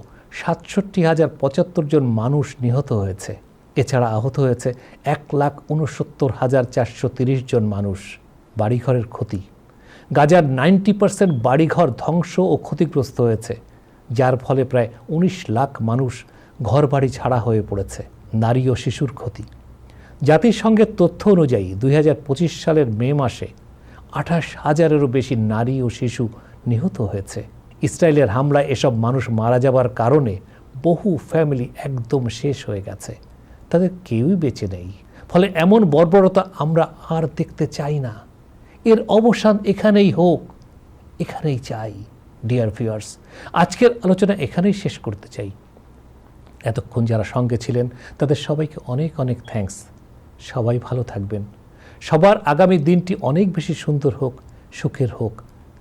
S1: 67,075 জন মানুষ নিহত হয়েছে। এছাড়া আহত হয়েছে 1,69,430 জন মানুষ। বাড়িঘরের ক্ষতি, গাজার 90% বাড়িঘর ধ্বংস ও ক্ষতিগ্রস্ত হয়েছে, যার ফলে প্রায় 19 লাখ মানুষ ঘরবাড়ি ছাড়া হয়ে পড়েছে। নারী ও শিশুর ক্ষতি, জাতিসংঘের তথ্য অনুযায়ী 2025 সালের মে মাসে 28,000-এরও বেশি নারী ও শিশু নিহত হয়েছে। ইসরায়েলের হামলায় এসব মানুষ মারা যাবার কারণে বহু ফ্যামিলি একদম শেষ হয়ে গেছে, তাদের কেউই বেঁচে নেই। ফলে এমন বর্বরতা আমরা আর দেখতে চাই না। এর অবসান এখানেই হোক, এখানেই চাই। ডিয়ার ভিউয়ার্স, আজকের আলোচনা এখানেই শেষ করতে চাই। এতক্ষণ যারা সঙ্গে ছিলেন তাদের সবাইকে অনেক অনেক থ্যাঙ্কস। সবাই ভালো থাকবেন। সবার আগামী দিনটি অনেক বেশি সুন্দর হোক, সুখের হোক,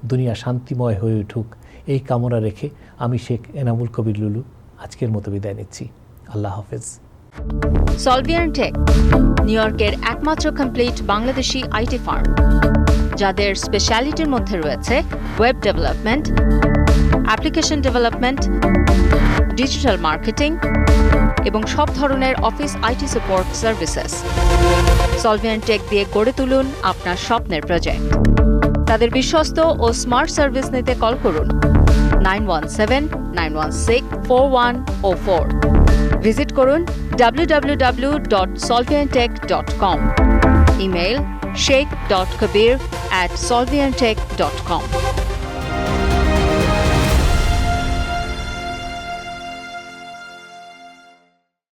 S1: দুনিয়া শান্তিময় হয়ে উঠুক, এই কামনা রেখে আমি শেখ এনামুল কবির লুলু আজকের মতো বিদায় নিচ্ছি। আল্লাহ হাফেজ।
S3: সলভিয়ান টেক, নিউ ইয়র্কের একমাত্র কমপ্লিট বাংলাদেশি আইটি ফার্ম, যাদের স্পেশালিটির মধ্যে রয়েছে web development, application development, digital marketing এবং সব ধরনের office IT support services. Solvian tech দিয়ে গড়ে তুলুন আপনার স্বপ্নের প্রজেক্ট। তাদের বিশ্বস্ত ও স্মার্ট সার্ভিস নিতে কল করুন 9179164104। ভিজিট করুন www.solviantech.com। Email sheikh.kabir@solviantech.com।